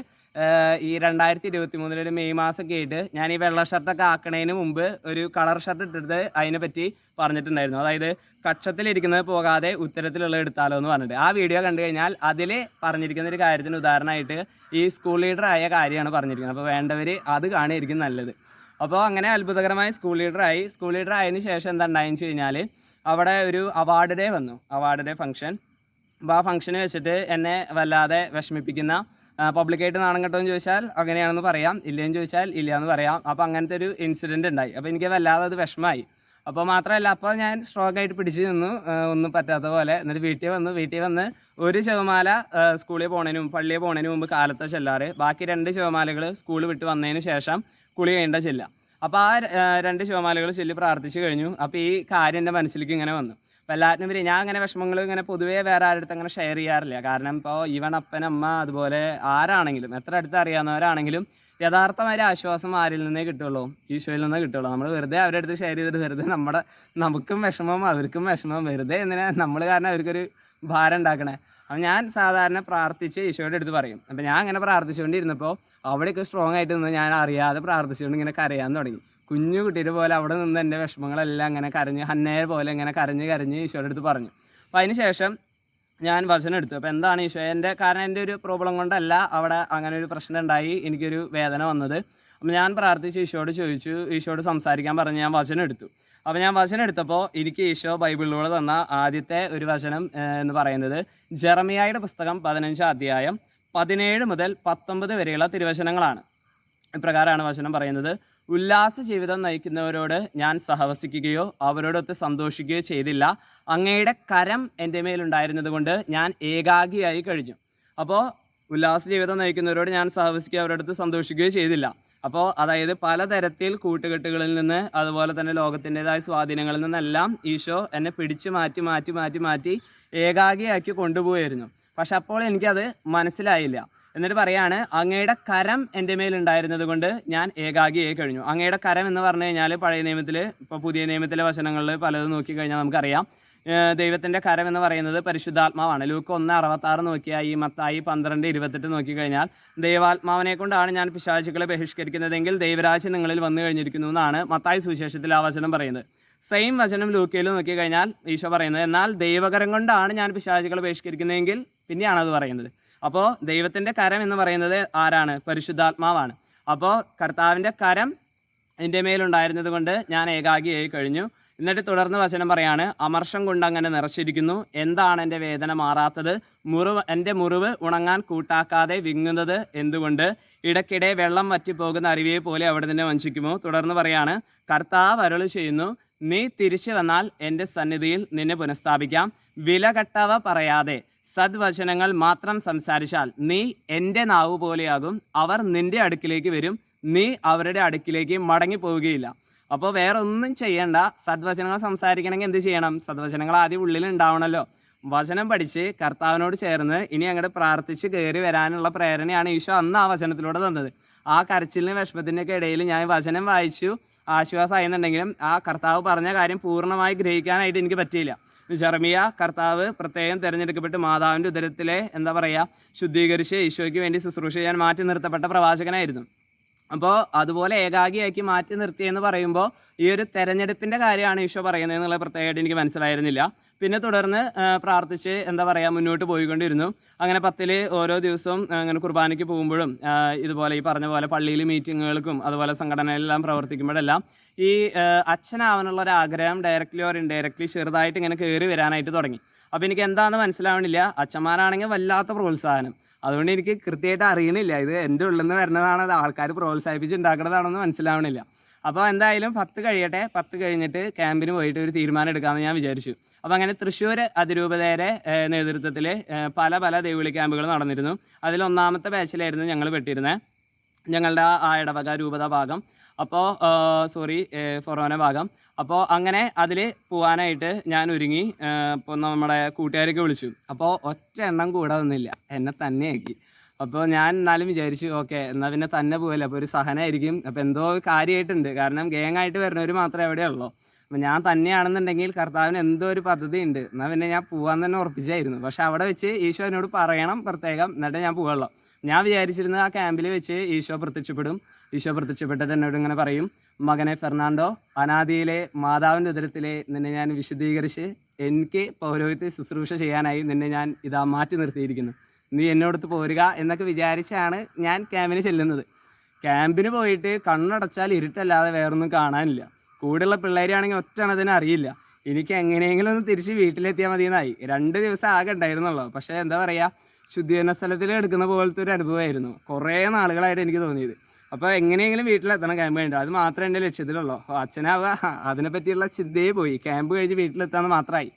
ഈ 2023 മെയ് മാസമൊക്കെ ആയിട്ട് ഞാൻ ഈ വെള്ള ഷർട്ടൊക്കെ ആക്കണതിന് മുമ്പ് ഒരു കളർ ഷർട്ട് ഇട്ടിട്ട് അതിനെ പറ്റി പറഞ്ഞിട്ടുണ്ടായിരുന്നു. അതായത് കക്ഷത്തിലിരിക്കുന്നത് പോകാതെ ഉത്തരത്തിലുള്ള എടുത്താലോ എന്ന് പറഞ്ഞിട്ട് ആ വീഡിയോ കണ്ടു കഴിഞ്ഞാൽ അതിൽ പറഞ്ഞിരിക്കുന്ന ഒരു കാര്യത്തിന് ഉദാഹരണമായിട്ട് ഈ സ്കൂൾ ലീഡർ ആയ കാര്യമാണ് പറഞ്ഞിരിക്കുന്നത്. അപ്പോൾ വേണ്ടവർ അത് കാണുമായിരിക്കും നല്ലത്. അപ്പോൾ അങ്ങനെ അത്ഭുതകരമായി സ്കൂൾ ലീഡറായി. സ്കൂൾ ലീഡർ ആയതിനു ശേഷം എന്താ ഉണ്ടായെന്ന് വെച്ച് കഴിഞ്ഞാൽ അവിടെ ഒരു അവാർഡ് ഡേ വന്നു, അവാർഡ് ഡേ ഫംഗ്ഷൻ. അപ്പോൾ ആ ഫംഗ്ഷന് വെച്ചിട്ട് എന്നെ വല്ലാതെ വിഷമിപ്പിക്കുന്ന, പബ്ലിക്കായിട്ട് നാണം കെട്ടോന്ന് ചോദിച്ചാൽ അങ്ങനെയാണെന്ന് പറയാം, ഇല്ലയെന്ന് ചോദിച്ചാൽ ഇല്ല എന്ന് പറയാം. അപ്പോൾ അങ്ങനത്തെ ഒരു ഇൻസിഡൻറ്റ് ഉണ്ടായി. അപ്പോൾ എനിക്ക് വല്ലാതെ അത് വിഷമമായി. അപ്പോൾ മാത്രമല്ല അപ്പോൾ ഞാൻ സ്ട്രോങ് ആയിട്ട് പിടിച്ച് നിന്നു, ഒന്നും പറ്റാത്ത പോലെ. എന്നിട്ട് വീട്ടിൽ വന്ന് ഒരു ശിവമാല സ്കൂളിൽ പോണതിനും പള്ളിയിൽ പോണതിന് മുമ്പ് കാലത്തെ ചെല്ലാറ്, ബാക്കി 2 ശിവമാലകൾ സ്കൂൾ വിട്ട് വന്നതിന് ശേഷം കുളി കഴിയേണ്ട ചെല്ലാം. അപ്പോൾ ആ 2 ശിവമാലകൾ ചൊല്ലി പ്രാർത്ഥിച്ച് കഴിഞ്ഞു. അപ്പോൾ ഈ കാര്യം എൻ്റെ മനസ്സിലേക്ക് ഇങ്ങനെ വന്നു. അപ്പോൾ എല്ലാത്തിനും വരെ ഞാൻ അങ്ങനെ വിഷമങ്ങൾ ഇങ്ങനെ പൊതുവേ വേറെ ആരുടെ അങ്ങനെ ഷെയർ ചെയ്യാറില്ല. കാരണം ഇപ്പോൾ ഈവൻ അപ്പനമ്മ അതുപോലെ ആരാണെങ്കിലും എത്ര അടുത്ത് അറിയാവുന്നവരാണെങ്കിലും യഥാർത്ഥമായ ആശ്വാസം ആരിൽ നിന്നേ കിട്ടുള്ളൂ, ഈശോയിൽ നിന്നേ കിട്ടുള്ളൂ. നമ്മൾ വെറുതെ അവരുടെ അടുത്ത് ഷെയർ ചെയ്തിട്ട് വെറുതെ നമുക്കും വിഷമം അവർക്കും വിഷമം, വെറുതെ എന്തിനാ നമ്മൾ കാരണം അവർക്കൊരു ഭാരം ഉണ്ടാക്കണേ. അപ്പോൾ ഞാൻ സാധാരണ പ്രാർത്ഥിച്ച് ഈശോയുടെ അടുത്ത് പറയും. അപ്പോൾ ഞാൻ അങ്ങനെ പ്രാർത്ഥിച്ചുകൊണ്ടിരുന്നപ്പോൾ അവിടെയൊക്കെ സ്ട്രോങ് ആയിട്ട് നിന്ന് ഞാൻ അറിയാതെ പ്രാർത്ഥിച്ചുകൊണ്ട് ഇങ്ങനെ കരയാൻ തുടങ്ങി. കുഞ്ഞു കുട്ടിയുടെ പോലെ അവിടെ നിന്ന് എൻ്റെ വിഷമങ്ങളെല്ലാം അങ്ങനെ കരഞ്ഞ്, ഹന്നയെ പോലെ ഇങ്ങനെ കരഞ്ഞ് ഈശോയുടെ അടുത്ത് പറഞ്ഞു. അപ്പോൾ അതിന് ശേഷം ഞാൻ വചനം എടുത്തു. അപ്പോൾ എന്താണ് ഈശോ കാരണം എൻ്റെ ഒരു പ്രോബ്ലം കൊണ്ടല്ല അവിടെ അങ്ങനെ ഒരു പ്രശ്നം ഉണ്ടായി എനിക്കൊരു വേദന വന്നത്. അപ്പോൾ ഞാൻ പ്രാർത്ഥിച്ച് ഈശോയോട് ചോദിച്ചു, ഈശോയോട് സംസാരിക്കാൻ പറഞ്ഞ് ഞാൻ വചനം എടുത്തു. അപ്പോൾ ഞാൻ വചനം എടുത്തപ്പോൾ എനിക്ക് ഈശോ ബൈബിളിലൂടെ തന്ന ആദ്യത്തെ ഒരു വചനം എന്ന് പറയുന്നത് ജെറമിയായുടെ പുസ്തകം 15 അധ്യായം 17 മുതൽ 19 വരെയുള്ള തിരുവചനങ്ങളാണ്. ഇപ്രകാരമാണ് വചനം പറയുന്നത്: ഉല്ലാസ ജീവിതം നയിക്കുന്നവരോട് ഞാൻ സഹവസിക്കുകയോ അവരോടൊത്ത് സന്തോഷിക്കുകയോ ചെയ്തില്ല. അങ്ങയുടെ കരം എൻ്റെ മേലുണ്ടായിരുന്നത് കൊണ്ട് ഞാൻ ഏകാഗിയായി കഴിഞ്ഞു. അപ്പോൾ ഉല്ലാസ ജീവിതം നയിക്കുന്നവരോട് ഞാൻ സഹവസിക്കുകയോ അവരോടൊത്ത് സന്തോഷിക്കുകയോ ചെയ്തില്ല. അപ്പോൾ അതായത് പലതരത്തിൽ കൂട്ടുകെട്ടുകളിൽ നിന്ന് അതുപോലെ തന്നെ ലോകത്തിൻ്റെതായ സ്വാധീനങ്ങളിൽ നിന്നെല്ലാം ഈശോ എന്നെ പിടിച്ച് മാറ്റി ഏകാഗിയാക്കി കൊണ്ടുപോയിരുന്നു. പക്ഷെ അപ്പോൾ എനിക്കത് മനസ്സിലായില്ല. എന്നിട്ട് പറയാണ്, അങ്ങയുടെ കരം എൻ്റെ മേലുണ്ടായിരുന്നത് കൊണ്ട് ഞാൻ ഏകാഗിയായി കഴിഞ്ഞു. അങ്ങയുടെ കരം എന്ന് പറഞ്ഞു കഴിഞ്ഞാൽ പഴയ നിയമത്തിൽ, ഇപ്പോൾ പുതിയ നിയമത്തിലെ വചനങ്ങളിൽ പലതും നോക്കിക്കഴിഞ്ഞാൽ നമുക്കറിയാം ദൈവത്തിൻ്റെ കരം എന്ന് പറയുന്നത് പരിശുദ്ധാത്മാവാണ്. ലൂക്ക് 1:66 നോക്കിയാൽ, ഈ മത്തായി 12:28 നോക്കിക്കഴിഞ്ഞാൽ ദൈവാത്മാവിനെ കൊണ്ടാണ് ഞാൻ പിശാചുക്കളെ ബഹിഷ്കരിക്കുന്നതെങ്കിൽ ദൈവരാജ്യം നിങ്ങളിൽ വന്നു കഴിഞ്ഞിരിക്കുന്നു എന്നാണ് മത്തായി സുവിശേഷത്തിൽ ആ വചനം പറയുന്നത്. സെയിം വചനം ലൂക്കയിൽ നോക്കിക്കഴിഞ്ഞാൽ ഈശോ പറയുന്നത് എന്നാൽ ദൈവകരം കൊണ്ടാണ് ഞാൻ പിശാചുക്കളെ ബഹിഷ്കരിക്കുന്നതെങ്കിൽ പിന്നെയാണ് അത് പറയുന്നത്. അപ്പോൾ ദൈവത്തിൻ്റെ കരം എന്ന് പറയുന്നത് ആരാണ്? പരിശുദ്ധാത്മാവാണ്. അപ്പോൾ കർത്താവിൻ്റെ കരം എൻ്റെ മേലുണ്ടായിരുന്നത് കൊണ്ട് ഞാൻ ഏകാഗിയായി കഴിഞ്ഞു. എന്നിട്ട് തുടർന്ന് വചനം പറയാണ്, അമർഷം കൊണ്ട് അങ്ങനെ നിറച്ചിരിക്കുന്നു. എന്താണ് എൻ്റെ വേദന മാറാത്തത്? എൻ്റെ മുറിവ് ഉണങ്ങാൻ കൂട്ടാക്കാതെ വിങ്ങുന്നത് എന്തുകൊണ്ട്? ഇടയ്ക്കിടെ വെള്ളം വറ്റിപ്പോകുന്ന അരുവിയെ പോലെ അവിടെ നിന്നെ വഞ്ചിക്കുമോ? തുടർന്ന് പറയാണ്, കർത്താവ് അരുളി ചെയ്യുന്നു, നീ തിരിച്ചു വന്നാൽ എൻ്റെ സന്നിധിയിൽ നിന്നെ പുനഃസ്ഥാപിക്കാം. വിലകെട്ടവ പറയാതെ സദ്വചനങ്ങൾ മാത്രം സംസാരിച്ചാൽ നീ എൻ്റെ നാവ് പോലെയാകും. അവർ നിൻ്റെ അടുക്കിലേക്ക് വരും, നീ അവരുടെ അടുക്കിലേക്ക് മടങ്ങിപ്പോവുകയില്ല. അപ്പോൾ വേറെ ഒന്നും ചെയ്യണ്ട. സദ്വചനങ്ങൾ സംസാരിക്കണമെങ്കിൽ എന്ത് ചെയ്യണം? സദ്വചനങ്ങൾ ആദ്യം ഉള്ളിൽ ഉണ്ടാവണമല്ലോ. വചനം പഠിച്ച് കർത്താവിനോട് ചേർന്ന് ഇനി അങ്ങോട്ട് പ്രാർത്ഥിച്ച് കയറി വരാനുള്ള പ്രേരണയാണ് ഈശോ അന്ന് ആ വചനത്തിലൂടെ തന്നത്. ആ കരച്ചിലിന് വിഷമത്തിൻ്റെയൊക്കെ ഇടയിൽ ഞാൻ വചനം വായിച്ചു ആശ്വാസമായിരുന്നുണ്ടെങ്കിലും ആ കർത്താവ് പറഞ്ഞ കാര്യം പൂർണ്ണമായി ഗ്രഹിക്കാനായിട്ട് എനിക്ക് പറ്റിയില്ല. ജെറമിയ കർത്താവ് പ്രത്യേകം തിരഞ്ഞെടുക്കപ്പെട്ട് മാതാവിൻ്റെ ഉദരത്തിലെ ശുദ്ധീകരിച്ച് ഈശോയ്ക്ക് വേണ്ടി ശുശ്രൂഷ ചെയ്യാൻ മാറ്റി നിർത്തപ്പെട്ട പ്രവാചകനായിരുന്നു. അപ്പോൾ അതുപോലെ ഏകാഗിയാക്കി മാറ്റി നിർത്തിയെന്ന് പറയുമ്പോൾ ഈ ഒരു തെരഞ്ഞെടുപ്പിൻ്റെ കാര്യമാണ് ഈശോ പറയുന്നത് എന്നുള്ള പ്രത്യേകമായിട്ട് എനിക്ക് മനസ്സിലായിരുന്നില്ല. പിന്നെ തുടർന്ന് പ്രാർത്ഥിച്ച് എന്താ പറയുക മുന്നോട്ട് പോയിക്കൊണ്ടിരുന്നു. അങ്ങനെ 10ൽ ഓരോ ദിവസവും അങ്ങനെ കുർബാനയ്ക്ക് പോകുമ്പോഴും ഇതുപോലെ ഈ പറഞ്ഞ പോലെ പള്ളിയിൽ മീറ്റിങ്ങുകൾക്കും അതുപോലെ സംഘടനയിലെല്ലാം പ്രവർത്തിക്കുമ്പോഴെല്ലാം ഈ അച്ഛനാവാനുള്ള ഒരു ആഗ്രഹം ഡയറക്റ്റ്ലി ഓർ ഇൻഡയറക്റ്റ്ലി ചെറുതായിട്ട് ഇങ്ങനെ കയറി വരാനായിട്ട് തുടങ്ങി. അപ്പോൾ എനിക്ക് എന്താണെന്ന് മനസ്സിലാവണില്ല. അച്ഛന്മാരാണെങ്കിൽ വല്ലാത്ത പ്രോത്സാഹനം. അതുകൊണ്ട് എനിക്ക് കൃത്യമായിട്ട് അറിയണില്ല ഇത് എൻ്റെ ഉള്ളിൽ നിന്ന് വരുന്നതാണ്, അത് ആൾക്കാർ പ്രോത്സാഹിപ്പിച്ച് ഉണ്ടാക്കുന്നതാണെന്ന് മനസ്സിലാവണില്ല. അപ്പോൾ എന്തായാലും 10 കഴിയട്ടെ, 10 കഴിഞ്ഞിട്ട് ക്യാമ്പിന് പോയിട്ട് ഒരു തീരുമാനം എടുക്കാമെന്ന് ഞാൻ വിചാരിച്ചു. അപ്പോൾ അങ്ങനെ തൃശ്ശൂർ അതിരൂപതയുടെ നേതൃത്വത്തിൽ പല ദൈവവിളി ക്യാമ്പുകൾ നടന്നിരുന്നു. അതിൽ 1ാമത്തെ ബാച്ചിലായിരുന്നു ഞങ്ങൾ പെട്ടിരുന്നത്, ഞങ്ങളുടെ ആ ഇടവക രൂപത ഭാഗം. അപ്പോൾ ഫൊറോന ഭാഗം. അപ്പോൾ അങ്ങനെ അതിൽ പോകാനായിട്ട് ഞാൻ ഒരുങ്ങി. ഇപ്പോൾ നമ്മുടെ കൂട്ടുകാരൊക്കെ വിളിച്ചു. അപ്പോൾ ഒറ്റ എണ്ണം കൂടെ വന്നില്ല, എന്നെ തന്നെയാക്കി. അപ്പോൾ ഞാൻ എന്നാലും വിചാരിച്ചു ഓക്കെ എന്നാൽ പിന്നെ തന്നെ പോകല്ലേ, അപ്പോൾ ഒരു സഹനമായിരിക്കും. അപ്പോൾ എന്തോ കാര്യമായിട്ടുണ്ട്, കാരണം ഗേങ്ങായിട്ട് വരുന്നവർ മാത്രമേ എവിടെയുള്ളൂ. അപ്പോൾ ഞാൻ തന്നെയാണെന്നുണ്ടെങ്കിൽ കർത്താവിന് എന്തോ ഒരു പദ്ധതി ഉണ്ട്, എന്നാൽ പിന്നെ ഞാൻ പോകാൻ തന്നെ ഉറപ്പിച്ചായിരുന്നു. പക്ഷെ അവിടെ വെച്ച് ഈശോ എന്നോട് പറയണം പ്രത്യേകം, എന്നിട്ട് ഞാൻ പോവുള്ളൂ. ഞാൻ വിചാരിച്ചിരുന്നത് ആ ക്യാമ്പിൽ വെച്ച് ഈശോ പ്രത്യക്ഷപ്പെടും. ഈശോ പ്രത്യക്ഷപ്പെട്ടിട്ട് എന്നോട് ഇങ്ങനെ പറയും, മകനെ ഫെർണാണ്ടോ, അനാദിയിലെ മാതാവിൻ്റെ ഉദരത്തിലെ നിന്നെ ഞാൻ വിശുദ്ധീകരിച്ച് എനിക്ക് പൗരോഹിത്യ ശുശ്രൂഷ ചെയ്യാനായി നിന്നെ ഞാൻ ഇതാ മാറ്റി നിർത്തിയിരിക്കുന്നു, നീ എന്നോടത്ത് പോരുക എന്നൊക്കെ വിചാരിച്ചാണ് ഞാൻ ക്യാമ്പിന് ചെല്ലുന്നത്. ക്യാമ്പിന് പോയിട്ട് കണ്ണടച്ചാൽ ഇരുട്ടല്ലാതെ വേറൊന്നും കാണാനില്ല. കൂടെയുള്ള പിള്ളേരാണെങ്കിൽ ഒറ്റണതിനെ അറിയില്ല. എനിക്ക് എങ്ങനെയെങ്കിലും ഒന്ന് തിരിച്ച് വീട്ടിലെത്തിയാൽ മതിയെന്നായി. 2 ദിവസം ആകെ ഉണ്ടായിരുന്നുള്ളൂ. പക്ഷേ എന്താ പറയുക, ശുദ്ധീകരണ സ്ഥലത്തിൽ എടുക്കുന്ന പോലത്തെ ഒരു അനുഭവമായിരുന്നു കുറേ നാളുകളായിട്ട് എനിക്ക് തോന്നിയത്. അപ്പോൾ എങ്ങനെയെങ്കിലും വീട്ടിലെത്തണം ക്യാമ്പ് കഴിഞ്ഞിട്ട്, അത് മാത്രമേ എൻ്റെ ലക്ഷ്യത്തിലുള്ളൂ. അച്ഛനാവുക അതിനെപ്പറ്റിയുള്ള ചിന്തയെ പോയി, ക്യാമ്പ് കഴിഞ്ഞ് വീട്ടിലെത്താമെന്ന് മാത്രമായി.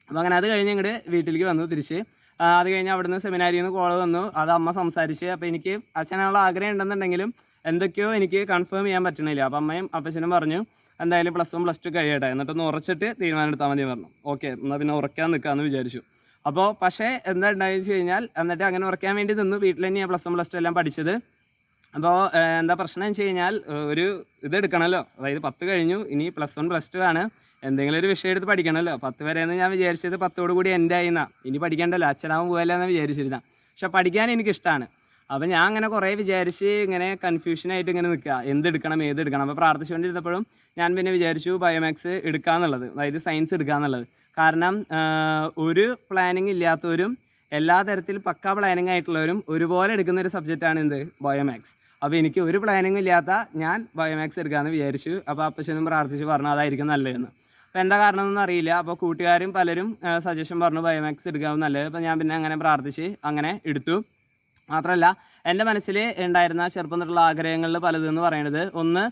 അപ്പോൾ അങ്ങനെ അത് കഴിഞ്ഞ് ഇങ്ങോട്ട് വീട്ടിലേക്ക് വന്നു തിരിച്ച്. അത് കഴിഞ്ഞ് അവിടുന്ന് സെമിനാരിയിൽ നിന്ന് കോൾ വന്നു, അത് അമ്മ സംസാരിച്ച്. അപ്പോൾ എനിക്ക് അച്ഛനുള്ള ആഗ്രഹം ഉണ്ടെന്നുണ്ടെങ്കിലും എന്തൊക്കെയോ എനിക്ക് കൺഫേം ചെയ്യാൻ പറ്റണില്ല. അപ്പോൾ അമ്മയും അപ്പച്ചനും പറഞ്ഞു എന്തായാലും +1 +2 കഴിയട്ടെ, എന്നിട്ടൊന്ന് ഉറച്ചിട്ട് തീരുമാനം എടുത്താൽ മതി പറഞ്ഞു. ഓക്കെ എന്നാൽ പിന്നെ ഉറക്കാൻ നിൽക്കാമെന്ന് വിചാരിച്ചു. അപ്പോൾ പക്ഷേ എന്താ ഉണ്ടായെന്ന് വെച്ച് കഴിഞ്ഞാൽ എന്നിട്ട് അങ്ങനെ ഉറക്കാൻ വേണ്ടി നിന്നു. വീട്ടിൽ തന്നെ ഞാൻ +1 +2 എല്ലാം പഠിച്ചത്. അപ്പോൾ എന്താ പ്രശ്നം എന്ന് വെച്ച് കഴിഞ്ഞാൽ ഒരു ഇതെടുക്കണമല്ലോ, അതായത് 10 കഴിഞ്ഞു, ഇനി +1 +2 ആണ്, എന്തെങ്കിലും ഒരു വിഷയം എടുത്ത് പഠിക്കണമല്ലോ. 10 വരെയെന്ന് ഞാൻ വിചാരിച്ചത് 10ഓട് കൂടി എൻ്റെ ആയിന്നാ, ഇനി പഠിക്കണ്ടല്ലോ, അച്ഛനാവും പോകല്ല എന്ന് വിചാരിച്ചിരുന്ന. പക്ഷെ പഠിക്കാൻ എനിക്കിഷ്ടമാണ്. അപ്പോൾ ഞാൻ അങ്ങനെ കുറേ വിചാരിച്ച് ഇങ്ങനെ കൺഫ്യൂഷനായിട്ട് ഇങ്ങനെ നിൽക്കുക, എന്തെടുക്കണം ഏതെടുക്കണം. അപ്പോൾ പ്രാർത്ഥിച്ചുകൊണ്ടിരുന്നപ്പോഴും ഞാൻ പിന്നെ വിചാരിച്ചു ബയോമാക്സ് എടുക്കാമെന്നുള്ളത്, അതായത് സയൻസ് എടുക്കാമെന്നുള്ളത്. കാരണം ഒരു പ്ലാനിങ് ഇല്ലാത്തവരും എല്ലാ തരത്തിൽ പക്കാ പ്ലാനിങ് ആയിട്ടുള്ളവരും ഒരുപോലെ എടുക്കുന്ന ഒരു സബ്ജക്റ്റാണ് എന്ത്, ബയോമാക്സ്. അപ്പോൾ എനിക്ക് ഒരു പ്ലാനിങ് ഇല്ലാത്ത ഞാൻ ബയോമാക്സ് എടുക്കാമെന്ന് വിചാരിച്ചു. അപ്പോൾ അപ്പച്ചനും പ്രാർത്ഥിച്ച് പറഞ്ഞു അതായിരിക്കും നല്ലതെന്ന്. അപ്പോൾ എന്താ കാരണമെന്നൊന്നും അറിയില്ല. അപ്പോൾ കൂട്ടുകാരും പലരും സജഷൻ പറഞ്ഞു ബയോമാക്സ് എടുക്കാമെന്ന് നല്ലത്. അപ്പോൾ ഞാൻ പിന്നെ അങ്ങനെ പ്രാർത്ഥിച്ച് അങ്ങനെ എടുത്തു. മാത്രമല്ല എൻ്റെ മനസ്സിൽ ഉണ്ടായിരുന്ന ചെറുപ്പം തൊട്ടുള്ള ആഗ്രഹങ്ങളിൽ പലതെന്ന് പറയുന്നത്, ഒന്ന്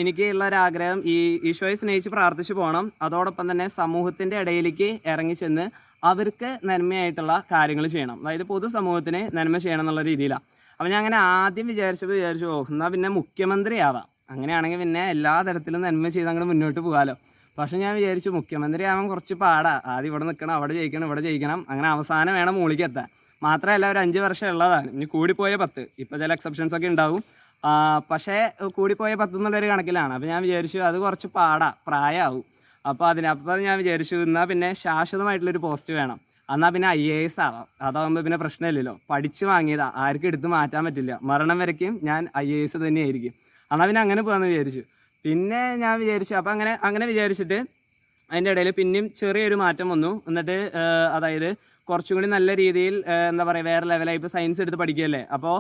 എനിക്ക് ഉള്ള ഒരാഗ്രഹം ഈ ഈശോയെ സ്നേഹിച്ച് പ്രാർത്ഥിച്ച് പോകണം, അതോടൊപ്പം തന്നെ സമൂഹത്തിൻ്റെ ഇടയിലേക്ക് ഇറങ്ങിച്ചെന്ന് അവർക്ക് നന്മയായിട്ടുള്ള കാര്യങ്ങൾ ചെയ്യണം, അതായത് പൊതുസമൂഹത്തിന് നന്മ ചെയ്യണം എന്നുള്ള രീതിയിലാണ്. അപ്പോൾ ഞാൻ അങ്ങനെ ആദ്യം വിചാരിച്ചു എന്നാൽ പിന്നെ മുഖ്യമന്ത്രിയാവാം, അങ്ങനെയാണെങ്കിൽ പിന്നെ എല്ലാ തരത്തിലും നന്മ ചെയ്ത് അങ്ങോട്ട് മുന്നോട്ട് പോകാമല്ലോ. പക്ഷെ ഞാൻ വിചാരിച്ചു മുഖ്യമന്ത്രി ആവാൻ കുറച്ച് പാടാണ്, ആദ്യം ഇവിടെ നിൽക്കണം, അവിടെ ജയിക്കണം, ഇവിടെ ജയിക്കണം, അങ്ങനെ അവസാനം വേണം മുകളിലേക്ക് എത്താൻ. മാത്രമല്ല ഒരു 5 വർഷം ഉള്ളതാണ്, ഇനി കൂടിപ്പോയ 10, ഇപ്പോൾ ചില എക്സെപ്ഷൻസ് ഒക്കെ ഉണ്ടാവും. പക്ഷേ കൂടിപ്പോയ 10 എന്നുള്ളൊരു കണക്കിലാണ്. അപ്പോൾ ഞാൻ വിചാരിച്ചു അത് കുറച്ച് പ്രായമാവും. അപ്പോൾ ഞാൻ വിചാരിച്ചു എന്നാൽ പിന്നെ ശാശ്വതമായിട്ടുള്ളൊരു പോസ്റ്റ് വേണം, എന്നാൽ പിന്നെ IAS ആവാം, അതാകുമ്പോൾ പിന്നെ പ്രശ്നമില്ലല്ലോ, പഠിച്ച് വാങ്ങിയതാണ്, ആർക്കും എടുത്ത് മാറ്റാൻ പറ്റില്ല, മരണം വരയ്ക്കും ഞാൻ IAS തന്നെയായിരിക്കും, എന്നാൽ പിന്നെ അങ്ങനെ പോകാമെന്ന് വിചാരിച്ചു. പിന്നെ ഞാൻ വിചാരിച്ചു അപ്പോൾ അങ്ങനെ വിചാരിച്ചിട്ട് അതിൻ്റെ ഇടയിൽ പിന്നെയും ചെറിയൊരു മാറ്റം വന്നു. എന്നിട്ട് അതായത് കുറച്ചും കൂടി നല്ല രീതിയിൽ എന്താ പറയുക വേറെ ലെവലായി, ഇപ്പോൾ സയൻസ് എടുത്ത് പഠിക്കുകയല്ലേ, അപ്പോൾ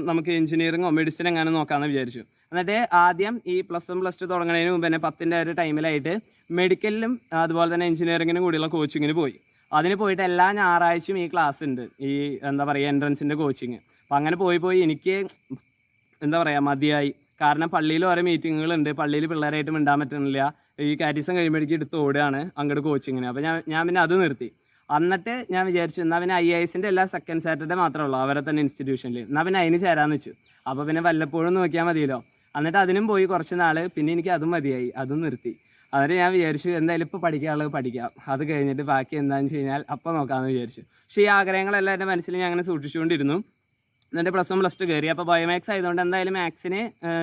നമുക്ക് എഞ്ചിനീയറിങ്ങോ മെഡിസിൻ എങ്ങനെ നോക്കാമെന്ന് വിചാരിച്ചു. എന്നിട്ട് ആദ്യം ഈ +1 +2 തുടങ്ങുന്നതിന് മുമ്പ് തന്നെ 10ൻ്റെ ഒരു ടൈമിലായിട്ട് മെഡിക്കലിനും അതുപോലെ തന്നെ എഞ്ചിനീയറിങ്ങിനും കൂടിയുള്ള കോച്ചിങ്ങിന് പോയി. അതിന് പോയിട്ട് എല്ലാ ഞായറാഴ്ചയും ഈ ക്ലാസ് ഉണ്ട്, ഈ എന്താ പറയുക എൻട്രൻസിൻ്റെ കോച്ചിങ്. അപ്പോൾ അങ്ങനെ പോയി എനിക്ക് എന്താ പറയുക മതിയായി. കാരണം പള്ളിയിൽ ഓരോ മീറ്റിങ്ങുകളുണ്ട്, പള്ളിയിൽ പിള്ളേരായിട്ട് മിണ്ടാൻ പറ്റുന്നില്ല, ഈ കാറ്റീസം കഴിയുമ്പോഴേക്ക് എടുത്ത് ഓടുകയാണ് അങ്ങോട്ട് കോച്ചിങ്ങിന്. അപ്പോൾ ഞാൻ പിന്നെ അത് നിർത്തി. എന്നിട്ട് ഞാൻ വിചാരിച്ചു എന്നാൽ പിന്നെ IASൻ്റെ എല്ലാ സെക്കൻഡ് സാറ്റർഡേ മാത്രമേ ഉള്ളൂ അവരെ തന്നെ ഇൻസ്റ്റിറ്റ്യൂഷനിൽ, എന്നാൽ പിന്നെ അതിന് ചേരാമെന്ന് വെച്ചു. അപ്പോൾ പിന്നെ വല്ലപ്പോഴും നോക്കിയാൽ മതിയല്ലോ. എന്നിട്ട് അതിനും പോയി കുറച്ച് നാൾ, പിന്നെ എനിക്ക് അതും മതിയായി, അതും നിർത്തി. എന്നിട്ട് ഞാൻ വിചാരിച്ചു എന്തായാലും ഇപ്പോൾ പഠിക്കാനുള്ളത് പഠിക്കാം, അത് കഴിഞ്ഞിട്ട് ബാക്കി എന്താണെന്ന് വെച്ച് കഴിഞ്ഞാൽ അപ്പോൾ നോക്കാമെന്ന് വിചാരിച്ചു. പക്ഷേ ഈ ആഗ്രഹങ്ങളെല്ലാം എൻ്റെ മനസ്സിൽ ഞാൻ അങ്ങനെ സൂക്ഷിച്ചുകൊണ്ടിരുന്നു. എന്നിട്ട് +1 +2 കയറി. അപ്പോൾ ബയോമാക്സ് ആയതുകൊണ്ട് എന്തായാലും മാത്സിന്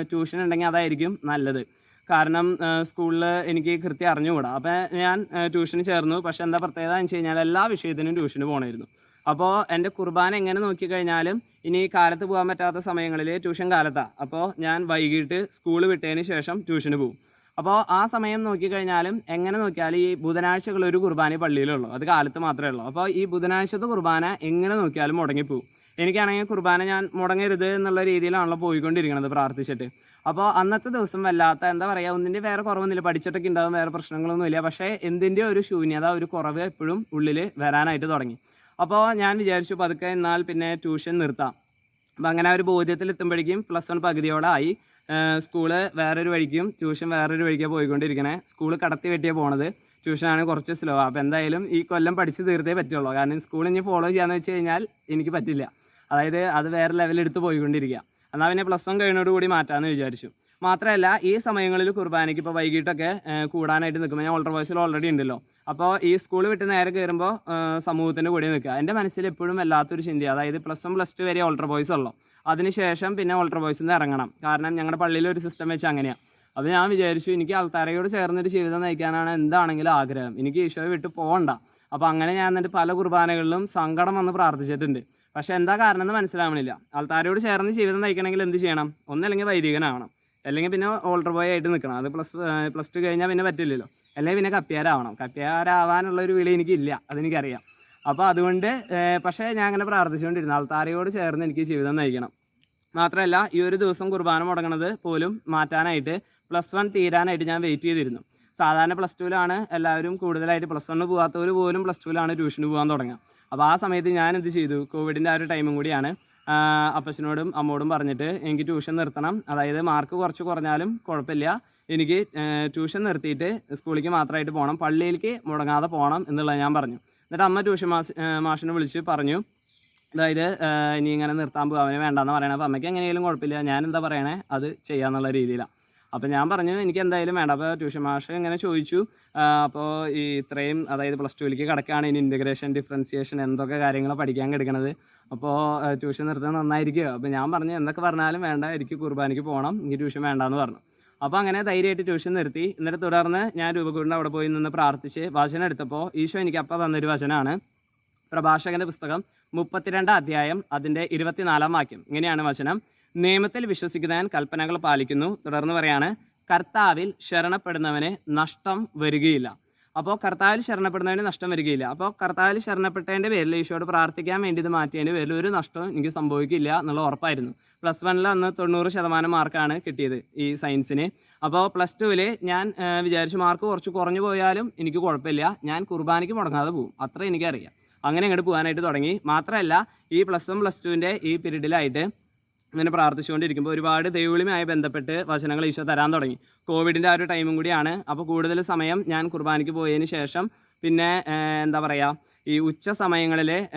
ട്യൂഷൻ ഉണ്ടെങ്കിൽ അതായിരിക്കും നല്ലത്. കാരണം സ്കൂളിൽ എനിക്ക് കൃത്യം അറിഞ്ഞുകൂടാ. അപ്പോൾ ഞാൻ ട്യൂഷന് ചേർന്നു. പക്ഷേ എന്താ പ്രത്യേകത എന്ന് വെച്ച് കഴിഞ്ഞാൽ എല്ലാ വിഷയത്തിനും ട്യൂഷന് പോകണമായിരുന്നു. അപ്പോൾ എൻ്റെ കുർബാന എങ്ങനെ നോക്കിക്കഴിഞ്ഞാലും ഇനി കാലത്ത് പോകാൻ പറ്റാത്ത സമയങ്ങളിൽ ട്യൂഷൻ കാലത്താണ്. അപ്പോൾ ഞാൻ വൈകിട്ട് സ്കൂൾ വിട്ടതിന് ശേഷം ട്യൂഷന് പോകും. അപ്പോൾ ആ സമയം നോക്കിക്കഴിഞ്ഞാലും എങ്ങനെ നോക്കിയാലും ഈ ബുധനാഴ്ചകൾ ഒരു കുർബാന പള്ളിയിലുള്ളൂ, അത് കാലത്ത് മാത്രമേ ഉള്ളൂ. അപ്പോൾ ഈ ബുധനാഴ്ചത്തെ കുർബാന എങ്ങനെ നോക്കിയാലും മുടങ്ങിപ്പോവും. എനിക്കാണെങ്കിൽ കുർബാന ഞാൻ മുടങ്ങരുത് എന്നുള്ള രീതിയിലാണല്ലോ പോയിക്കൊണ്ടിരിക്കുന്നത് പ്രാർത്ഥിച്ചിട്ട്. അപ്പോൾ അന്നത്തെ ദിവസം വല്ലാത്ത എന്താ പറയുക, ഒന്നിൻ്റെ വേറെ കുറവൊന്നുമില്ല, പഠിച്ചിട്ടൊക്കെ ഉണ്ടാകും, വേറെ പ്രശ്നങ്ങളൊന്നുമില്ല. പക്ഷേ എന്തിൻ്റെ ഒരു ശൂന്യത, ഒരു കുറവ് എപ്പോഴും ഉള്ളിൽ വരാനായിട്ട് തുടങ്ങി. അപ്പോൾ ഞാൻ വിചാരിച്ചു പതുക്കെ എന്നാൽ പിന്നെ ട്യൂഷൻ നിർത്താം. അപ്പോൾ അങ്ങനെ ഒരു ബോധ്യത്തിലെത്തുമ്പോഴേക്കും +1 പകുതിയോടെ ആയി. സ്കൂള് വേറൊരു വഴിക്കും ട്യൂഷൻ വേറൊരു വഴിക്കാണ് പോയിക്കൊണ്ടിരിക്കണേ. സ്കൂള് കടത്തി വെട്ടിയാണ് പോണത്, ട്യൂഷനാണ് കുറച്ച് സ്ലോ. അപ്പോൾ എന്തായാലും ഈ കൊല്ലം പഠിച്ച് തീർത്തേ പറ്റുള്ളൂ. കാരണം സ്കൂൾ ഇനി ഫോളോ ചെയ്യാന്ന് വെച്ച് കഴിഞ്ഞാൽ എനിക്ക് പറ്റില്ല. അതായത് അത് വേറെ ലെവലെടുത്ത് പോയിക്കൊണ്ടിരിക്കുക. എന്നാൽ പിന്നെ +1 കഴിഞ്ഞോടുകൂടി മാറ്റാമെന്ന് വിചാരിച്ചു. മാത്രമല്ല ഈ സമയങ്ങളിൽ കുർബാനയ്ക്ക് ഇപ്പോൾ വൈകിട്ടൊക്കെ കൂടാനായിട്ട് നിൽക്കുമ്പോൾ ഞാൻ ഓൾട്ടർ വോയിസിൽ ഓൾറെഡി ഉണ്ടല്ലോ. അപ്പോൾ ഈ സ്കൂൾ വിട്ട് നേരെ കയറുമ്പോൾ സമൂഹത്തിൻ്റെ കൂടെ നിൽക്കുക. എൻ്റെ മനസ്സിൽ എപ്പോഴും വല്ലാത്തൊരു ചിന്തയാണ്. അതായത് +1 +2 വരെ ഓൾട്ടർ വോയിസ് ഉള്ളൂ, അതിനുശേഷം പിന്നെ ഓൾട്ടർ വോയിസിൽ നിന്ന് ഇറങ്ങണം. കാരണം ഞങ്ങളുടെ പള്ളിയിൽ ഒരു സിസ്റ്റം വെച്ച് അങ്ങനെയാണ്. അപ്പോൾ ഞാൻ വിചാരിച്ചു എനിക്ക് ആൾക്കാരോട് ചേർന്നൊരു ജീവിതം നയിക്കാനാണ് എന്താണെങ്കിലും ആഗ്രഹം, എനിക്ക് ഈശോയെ വിട്ട് പോകണ്ട. അപ്പോൾ അങ്ങനെ ഞാൻ എന്നിട്ട് പല കുർബാനകളിലും സങ്കടം വന്ന് പ്രാർത്ഥിച്ചിട്ടുണ്ട്. പക്ഷേ എന്താ കാരണം എന്ന് മനസ്സിലാവണില്ല. ആൾക്കാരോട് ചേർന്ന് ജീവിതം നയിക്കണമെങ്കിൽ എന്ത് ചെയ്യണം? ഒന്നല്ലെങ്കിൽ വൈദികനാവണം, അല്ലെങ്കിൽ പിന്നെ ഓൾട്ടർ ബോയ് ആയിട്ട് നിൽക്കണം. അത് +2 കഴിഞ്ഞാൽ പിന്നെ പറ്റില്ലല്ലോ. അല്ലെങ്കിൽ പിന്നെ കപ്പ്യാരാവണം. കപ്പ്യാരാവാനുള്ളൊരു വിളി എനിക്കില്ല, അതെനിക്കറിയാം. അപ്പോൾ അതുകൊണ്ട് പക്ഷേ ഞാൻ അങ്ങനെ പ്രാർത്ഥിച്ചുകൊണ്ടിരുന്നു, ആൾക്കാരോട് ചേർന്ന് എനിക്ക് ജീവിതം നയിക്കണം. മാത്രമല്ല ഈ ഒരു ദിവസം കുർബാന മുടങ്ങണത് പോലും മാറ്റാനായിട്ട് +1 തീരാനായിട്ട് ഞാൻ വെയിറ്റ് ചെയ്തിരുന്നു. സാധാരണ +2ലാണ് എല്ലാവരും കൂടുതലായിട്ട്, +1 പോകാത്തവർ പോലും +2ലാണ് ട്യൂഷന് പോകാൻ തുടങ്ങുക. അപ്പോൾ ആ സമയത്ത് ഞാൻ എന്ത് ചെയ്തു, കോവിഡിൻ്റെ ആ ഒരു ടൈമും കൂടിയാണ്. അപ്പച്ചനോടും അമ്മോടും പറഞ്ഞിട്ട് എനിക്ക് ട്യൂഷൻ നിർത്തണം, അതായത് മാർക്ക് കുറച്ച് കുറഞ്ഞാലും കുഴപ്പമില്ല, എനിക്ക് ട്യൂഷൻ നിർത്തിയിട്ട് സ്കൂളിലേക്ക് മാത്രമായിട്ട് പോകണം, പള്ളിയിലേക്ക് മുടങ്ങാതെ പോകണം എന്നുള്ളത് ഞാൻ പറഞ്ഞു. എന്നിട്ട് അമ്മ ട്യൂഷൻ മാഷിനെ വിളിച്ച് പറഞ്ഞു, അതായത് ഇനി ഇങ്ങനെ നിർത്താൻ പോകും, അവന് വേണ്ടാന്ന് പറയണത്. അപ്പോൾ അമ്മയ്ക്ക് എങ്ങനെയാലും കുഴപ്പമില്ല, ഞാൻ എന്താ പറയണേ അത് ചെയ്യാന്നുള്ള രീതിയിലാണ്. അപ്പോൾ ഞാൻ പറഞ്ഞു എനിക്ക് എന്തായാലും വേണ്ട. അപ്പോൾ ട്യൂഷൻ മാഷ് ഇങ്ങനെ ചോദിച്ചു, അപ്പോൾ ഈ ഇത്രയും അതായത് +2ലേക്ക് കിടക്കുകയാണ്, ഇനി ഇൻറ്റഗ്രേഷൻ ഡിഫറൻസിയേഷൻ എന്തൊക്കെ കാര്യങ്ങൾ പഠിക്കാൻ കിടക്കണത്, അപ്പോൾ ട്യൂഷൻ നിർത്തുന്നത് നന്നായിരിക്കുമോ? അപ്പോൾ ഞാൻ പറഞ്ഞു എന്തൊക്കെ പറഞ്ഞാലും വേണ്ട, എനിക്ക് കുർബാനയ്ക്ക് പോകണം, എനിക്ക് ട്യൂഷൻ വേണ്ടാന്ന് പറഞ്ഞു. അപ്പോൾ അങ്ങനെ ധൈര്യമായിട്ട് ട്യൂഷൻ നിർത്തി. എന്നിട്ട് തുടർന്ന് ഞാൻ രൂപകൂടിൻ്റെ അവിടെ പോയി നിന്ന് പ്രാർത്ഥിച്ച് വചനം എടുത്തപ്പോൾ ഈശോ എനിക്ക് അപ്പം തന്നൊരു വചനമാണ് പ്രഭാഷകൻ്റെ പുസ്തകം 32 അധ്യായം അതിൻ്റെ 24 വാക്യം. ഇങ്ങനെയാണ് വചനം: നിയമത്തിൽ വിശ്വസിക്കുന്നവൻ കൽപ്പനകൾ പാലിക്കുന്നു. തുടർന്ന് പറയാണ്, കർത്താവിൽ ശരണപ്പെടുന്നവന് നഷ്ടം വരികയില്ല. അപ്പോൾ കർത്താവിൽ ശരണപ്പെടുന്നവന് നഷ്ടം വരികയില്ല. അപ്പോൾ കർത്താവിൽ ശരണപ്പെട്ടതിൻ്റെ പേരിൽ ഈശോയോട് പ്രാർത്ഥിക്കാൻ വേണ്ടി ഇത് മാറ്റിയതിൻ്റെ പേരിൽ ഒരു നഷ്ടവും എനിക്ക് സംഭവിക്കില്ല എന്നുള്ള ഉറപ്പായിരുന്നു. +1 അന്ന് 90% മാർക്കാണ് കിട്ടിയത് ഈ സയൻസിന്. അപ്പോൾ +2 ഞാൻ വിചാരിച്ചു മാർക്ക് കുറച്ച് കുറഞ്ഞു പോയാലും എനിക്ക് കുഴപ്പമില്ല, ഞാൻ കുർബാനയ്ക്ക് മുടങ്ങാതെ പോകും, അത്ര എനിക്കറിയാം. അങ്ങനെ അങ്ങോട്ട് പോകാനായിട്ട് തുടങ്ങി. മാത്രമല്ല ഈ +1 +2ൻ്റെ ഈ പീരീഡിലായിട്ട് അങ്ങനെ പ്രാർത്ഥിച്ചുകൊണ്ടിരിക്കുമ്പോൾ ഒരുപാട് ദൈവവുമായി ബന്ധപ്പെട്ട് വചനങ്ങൾ ഈശോ തരാൻ തുടങ്ങി. കോവിഡിൻ്റെ ആ ഒരു ടൈമും കൂടിയാണ്. അപ്പോൾ കൂടുതൽ സമയം ഞാൻ കുർബാനയ്ക്ക് പോയതിന് ശേഷം പിന്നെ എന്താ പറയുക, ഈ ഉച്ച സമയങ്ങളിൽ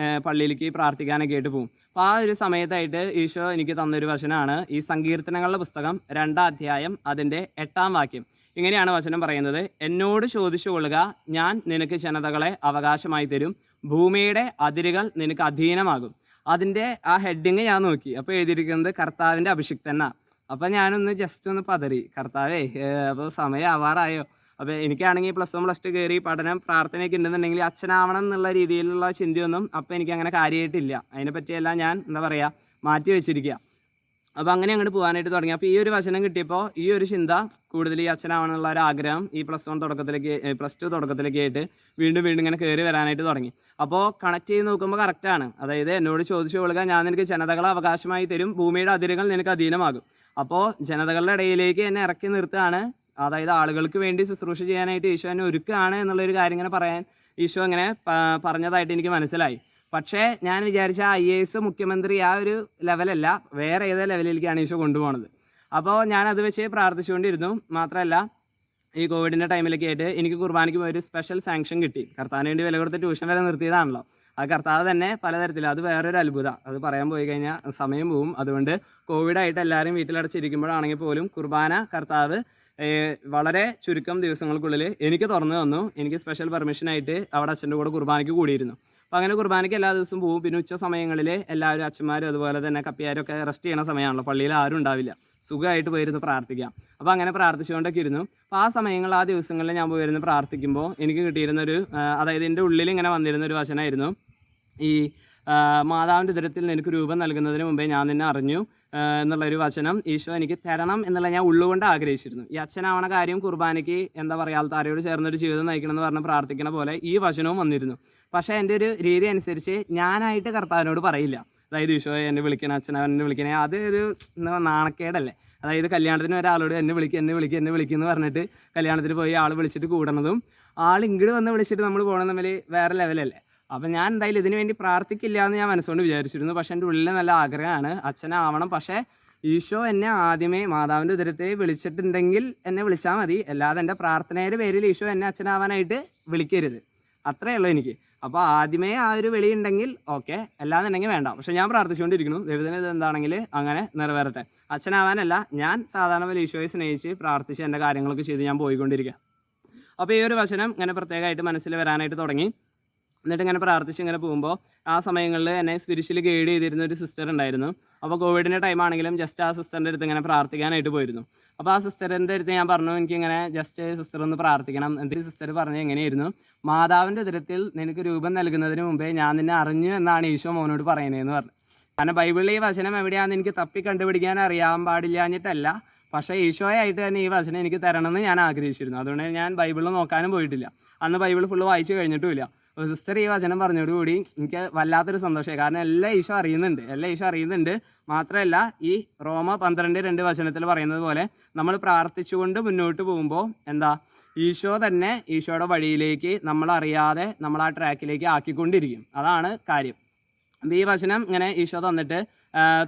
പള്ളിയിലേക്ക് പ്രാർത്ഥിക്കാനൊക്കെ ആയിട്ട് പോകും. അപ്പോൾ ആ ഒരു സമയത്തായിട്ട് ഈശോ എനിക്ക് തന്നൊരു വചനമാണ് ഈ സങ്കീർത്തനങ്ങളുടെ പുസ്തകം 2 അധ്യായം അതിൻ്റെ 8 വാക്യം. ഇങ്ങനെയാണ് വചനം പറയുന്നത്: എന്നോട് ചോദിച്ചു കൊള്ളുക, ഞാൻ നിനക്ക് ജനതകളെ അവകാശമായി തരും, ഭൂമിയുടെ അതിരുകൾ നിനക്ക് അധീനമാകും. അതിൻ്റെ ആ ഹെഡിങ് ഞാൻ നോക്കി, അപ്പോൾ എഴുതിയിരിക്കുന്നത് കർത്താവിൻ്റെ അഭിഷിക്തനാണ്. അപ്പോൾ ഞാനൊന്ന് ജസ്റ്റ് ഒന്ന് പതറി, കർത്താവേ അപ്പോൾ സമയം ആവാറായോ? അപ്പോൾ എനിക്കാണെങ്കിൽ +1 +2 കയറി പഠനം പ്രാർത്ഥനയൊക്കെ ഉണ്ടെന്നുണ്ടെങ്കിൽ അച്ഛനാവണം എന്നുള്ള രീതിയിലുള്ള ചിന്തയൊന്നും അപ്പോൾ എനിക്ക് അങ്ങനെ കാര്യമായിട്ടില്ല. അതിനെപ്പറ്റിയെല്ലാം ഞാൻ എന്താ പറയുക മാറ്റി വെച്ചിരിക്കുക. അപ്പോൾ അങ്ങനെ അങ്ങോട്ട് പോകാനായിട്ട് തുടങ്ങി. അപ്പോൾ ഈ ഒരു വചനം കിട്ടിയപ്പോൾ ഈ ഒരു ചിന്ത കൂടുതൽ ഈ അച്ഛനാവണമെന്നുള്ള ഒരു ആഗ്രഹം ഈ +1 തുടക്കത്തിലേക്ക് +2 തുടക്കത്തിലേക്ക് ആയിട്ട് വീണ്ടും ഇങ്ങനെ കയറി വരാനായിട്ട് തുടങ്ങി. അപ്പോൾ കണക്ട് ചെയ്ത് നോക്കുമ്പോൾ കറക്റ്റാണ്. അതായത് എന്നോട് ചോദിച്ചു കൊള്ളുക, ഞാൻ നിനക്ക് ജനതകളെ അവകാശമായി തരും, ഭൂമിയുടെ അതിരുകൾ നിനക്ക് അധീനമാകും. അപ്പോൾ ജനതകളുടെ ഇടയിലേക്ക് എന്നെ ഇറക്കി നിർത്തുകയാണ്. അതായത് ആളുകൾക്ക് വേണ്ടി ശുശ്രൂഷ ചെയ്യാനായിട്ട് ഈശോ എന്നെ ഒരുക്കുകയാണ് എന്നുള്ളൊരു കാര്യം ഇങ്ങനെ പറയാൻ ഈശോ ഇങ്ങനെ പറഞ്ഞതായിട്ട് എനിക്ക് മനസ്സിലായി. പക്ഷേ ഞാൻ വിചാരിച്ച IAS മുഖ്യമന്ത്രി ആ ഒരു ലെവലല്ല, വേറെ ഏതോ ലെവലിലേക്കാണ് ഈശോ കൊണ്ടുപോകുന്നത്. അപ്പോൾ ഞാനത് വെച്ച് പ്രാർത്ഥിച്ചുകൊണ്ടിരുന്നു. മാത്രമല്ല ഈ കോവിഡിൻ്റെ ടൈമിലൊക്കെ ആയിട്ട് എനിക്ക് കുർബാനയ്ക്ക് ഒരു സ്പെഷ്യൽ സാങ്ഷൻ കിട്ടി. കർത്താവിന് വേണ്ടി വില കൊടുത്ത് ട്യൂഷൻ വരെ നിർത്തിയതാണല്ലോ. അത് കർത്താവ് തന്നെ പലതരത്തിൽ, അത് വേറൊരു അത്ഭുതം. അത് പറയാൻ പോയി കഴിഞ്ഞാൽ സമയം പോവും. അതുകൊണ്ട് കോവിഡായിട്ട് എല്ലാവരും വീട്ടിലടച്ചിരിക്കുമ്പോഴാണെങ്കിൽ പോലും കുർബാന കർത്താവ് വളരെ ചുരുക്കം ദിവസങ്ങൾക്കുള്ളിൽ എനിക്ക് തുറന്നു തന്നു. എനിക്ക് സ്പെഷ്യൽ പെർമിഷനായിട്ട് അവിടെ അച്ഛൻ്റെ കൂടെ കുർബാനയ്ക്ക് കൂടിയിരുന്നു. അപ്പോൾ അങ്ങനെ കുർബാനയ്ക്ക് എല്ലാ ദിവസവും പോകും. പിന്നെ ഉച്ച സമയങ്ങളിൽ എല്ലാവരും അച്ഛന്മാരും അതുപോലെ തന്നെ കപ്പിയാരും ഒക്കെ റെസ്റ്റ് ചെയ്യുന്ന സമയമാണല്ലോ, പള്ളിയിൽ ആരും ഉണ്ടാവില്ല, സുഖമായിട്ട് പോയിരുന്നു പ്രാർത്ഥിക്കാം. അപ്പോൾ അങ്ങനെ പ്രാർത്ഥിച്ചുകൊണ്ടൊക്കെ ഇരുന്നു. അപ്പോൾ ആ സമയങ്ങളിൽ ആ ദിവസങ്ങളിൽ ഞാൻ പോയിരുന്നു പ്രാർത്ഥിക്കുമ്പോൾ എനിക്ക് കിട്ടിയിരുന്നൊരു അതായത് എൻ്റെ ഉള്ളിൽ ഇങ്ങനെ വന്നിരുന്നൊരു വചനമായിരുന്നു ഈ മാതാവിൻ്റെ ഉദരത്തിൽ നിനക്ക് രൂപം നൽകുന്നതിന് മുമ്പേ ഞാൻ നിന്നെ അറിഞ്ഞു, എന്നുള്ളൊരു വചനം ഈശോ എനിക്ക് തരണം എന്നുള്ള ഞാൻ ഉള്ളുകൊണ്ട് ആഗ്രഹിച്ചിരുന്നു. ഈ അച്ഛനാവണ കാര്യം കുർബാനയ്ക്ക് എന്താ പറയുക ആൾത്താരയോട് ചേർന്നൊരു ജീവിതം നയിക്കണം എന്ന് പറഞ്ഞ് പ്രാർത്ഥിക്കണ പോലെ ഈ വചനവും വന്നിരുന്നു. പക്ഷേ എൻ്റെ ഒരു രീതി അനുസരിച്ച് ഞാനായിട്ട് കർത്താവിനോട് പറയില്ല. അതായത് ഈശോയെ എന്നെ വിളിക്കണം, അച്ഛനെ എന്നെ വിളിക്കണേ, അത് ഒരു എന്താ നാണക്കേടല്ലേ. അതായത് കല്യാണത്തിന് ഒരാളോട് എന്നെ വിളിക്കുക എന്ന് പറഞ്ഞിട്ട് കല്യാണത്തിന് പോയി ആൾ വിളിച്ചിട്ട് കൂടണതും ആൾ ഇങ്ങോട്ട് വന്ന് വിളിച്ചിട്ട് നമ്മൾ പോകണം തമ്മിൽ വേറെ ലെവലല്ലേ. അപ്പം ഞാൻ എന്തായാലും ഇതിനു വേണ്ടി പ്രാർത്ഥിക്കില്ല എന്ന് ഞാൻ മനസ്സുകൊണ്ട് വിചാരിച്ചിരുന്നു. പക്ഷേ എൻ്റെ ഉള്ളിൽ നല്ല ആഗ്രഹമാണ് അച്ഛനാവണം. പക്ഷേ ഈശോ എന്നെ ആദ്യമേ മാതാവിൻ്റെ ഉദരത്തെ വിളിച്ചിട്ടുണ്ടെങ്കിൽ എന്നെ വിളിച്ചാൽ മതി, അല്ലാതെ എൻ്റെ പ്രാർത്ഥനയുടെ പേരിൽ ഈശോ എന്നെ അച്ഛനാവാനായിട്ട് വിളിക്കരുത്. അത്രയേ ഉള്ളൂ എനിക്ക്. അപ്പോൾ ആദ്യമേ ആ ഒരു വിളി ഉണ്ടെങ്കിൽ ഓക്കെ, അല്ലാന്നുണ്ടെങ്കിൽ വേണ്ട. പക്ഷെ ഞാൻ പ്രാർത്ഥിച്ചുകൊണ്ടിരിക്കുന്നു, ദൈവത്തിന് ഇത് എന്താണെങ്കിൽ അങ്ങനെ നിറവേറട്ടെ. അച്ഛനാവാനല്ല, ഞാൻ സാധാരണ പോലെ ഈശോയെ സ്നേഹിച്ച് പ്രാർത്ഥിച്ച് എൻ്റെ കാര്യങ്ങളൊക്കെ ചെയ്ത് ഞാൻ പോയിക്കൊണ്ടിരിക്കുക. അപ്പോൾ ഈ ഒരു വചനം ഇങ്ങനെ പ്രത്യേകമായിട്ട് മനസ്സിൽ വരാനായിട്ട് തുടങ്ങി. എന്നിട്ട് ഇങ്ങനെ പ്രാർത്ഥിച്ച് ഇങ്ങനെ പോകുമ്പോൾ ആ സമയങ്ങളിൽ എന്നെ സ്പിരിച്വലി ഗൈഡ് ചെയ്തിരുന്ന ഒരു സിസ്റ്റർ ഉണ്ടായിരുന്നു. അപ്പോൾ കോവിഡിൻ്റെ ടൈം ആണെങ്കിലും ജസ്റ്റ് ആ സിസ്റ്ററിൻ്റെ അടുത്ത് ഇങ്ങനെ പ്രാർത്ഥിക്കാനായിട്ട് പോയിരുന്നു. അപ്പോൾ ആ സിസ്റ്ററിൻ്റെ അടുത്ത് ഞാൻ പറഞ്ഞു എനിക്കിങ്ങനെ ജസ്റ്റ് സിസ്റ്റർ ഒന്ന് പ്രാർത്ഥിക്കണം. എന്നിട്ട് സിസ്റ്റർ പറഞ്ഞത് എങ്ങനെയായിരുന്നു, മാതാവിൻ്റെ ഉദരത്തിൽ നിനക്ക് രൂപം നൽകുന്നതിന് മുമ്പേ ഞാൻ നിന്നെ അറിഞ്ഞു എന്നാണ് ഈശോ മോനോട് പറയുന്നതെന്ന് പറഞ്ഞു. കാരണം ബൈബിളിൽ ഈ വചനം എവിടെയാണെന്ന് എനിക്ക് തപ്പി കണ്ടുപിടിക്കാൻ അറിയാൻ പാടില്ലാഞ്ഞിട്ടല്ല, പക്ഷേ ഈശോയായിട്ട് തന്നെ ഈ വചനം എനിക്ക് തരണമെന്ന് ഞാൻ ആഗ്രഹിച്ചിരുന്നു. അതുകൊണ്ട് ഞാൻ ബൈബിളിൽ നോക്കാനും പോയിട്ടില്ല. അന്ന് ബൈബിൾ ഫുള്ള് വായിച്ച് കഴിഞ്ഞിട്ടുമില്ല. സിസ്റ്റർ ഈ വചനം പറഞ്ഞതോടുകൂടി എനിക്ക് വല്ലാത്തൊരു സന്തോഷമായി. കാരണം എല്ലാ ഈശോ അറിയുന്നുണ്ട്. മാത്രമല്ല ഈ റോമ 12:2 വചനത്തിൽ പറയുന്നത് പോലെ നമ്മൾ പ്രാർത്ഥിച്ചുകൊണ്ട് മുന്നോട്ട് പോകുമ്പോൾ എന്താ ഈശോ തന്നെ ഈശോയുടെ വഴിയിലേക്ക് നമ്മളറിയാതെ നമ്മൾ ആ ട്രാക്കിലേക്ക് ആക്കിക്കൊണ്ടിരിക്കും. അതാണ് കാര്യം. അപ്പോൾ ഈ വചനം ഇങ്ങനെ ഈശോ തന്നിട്ട്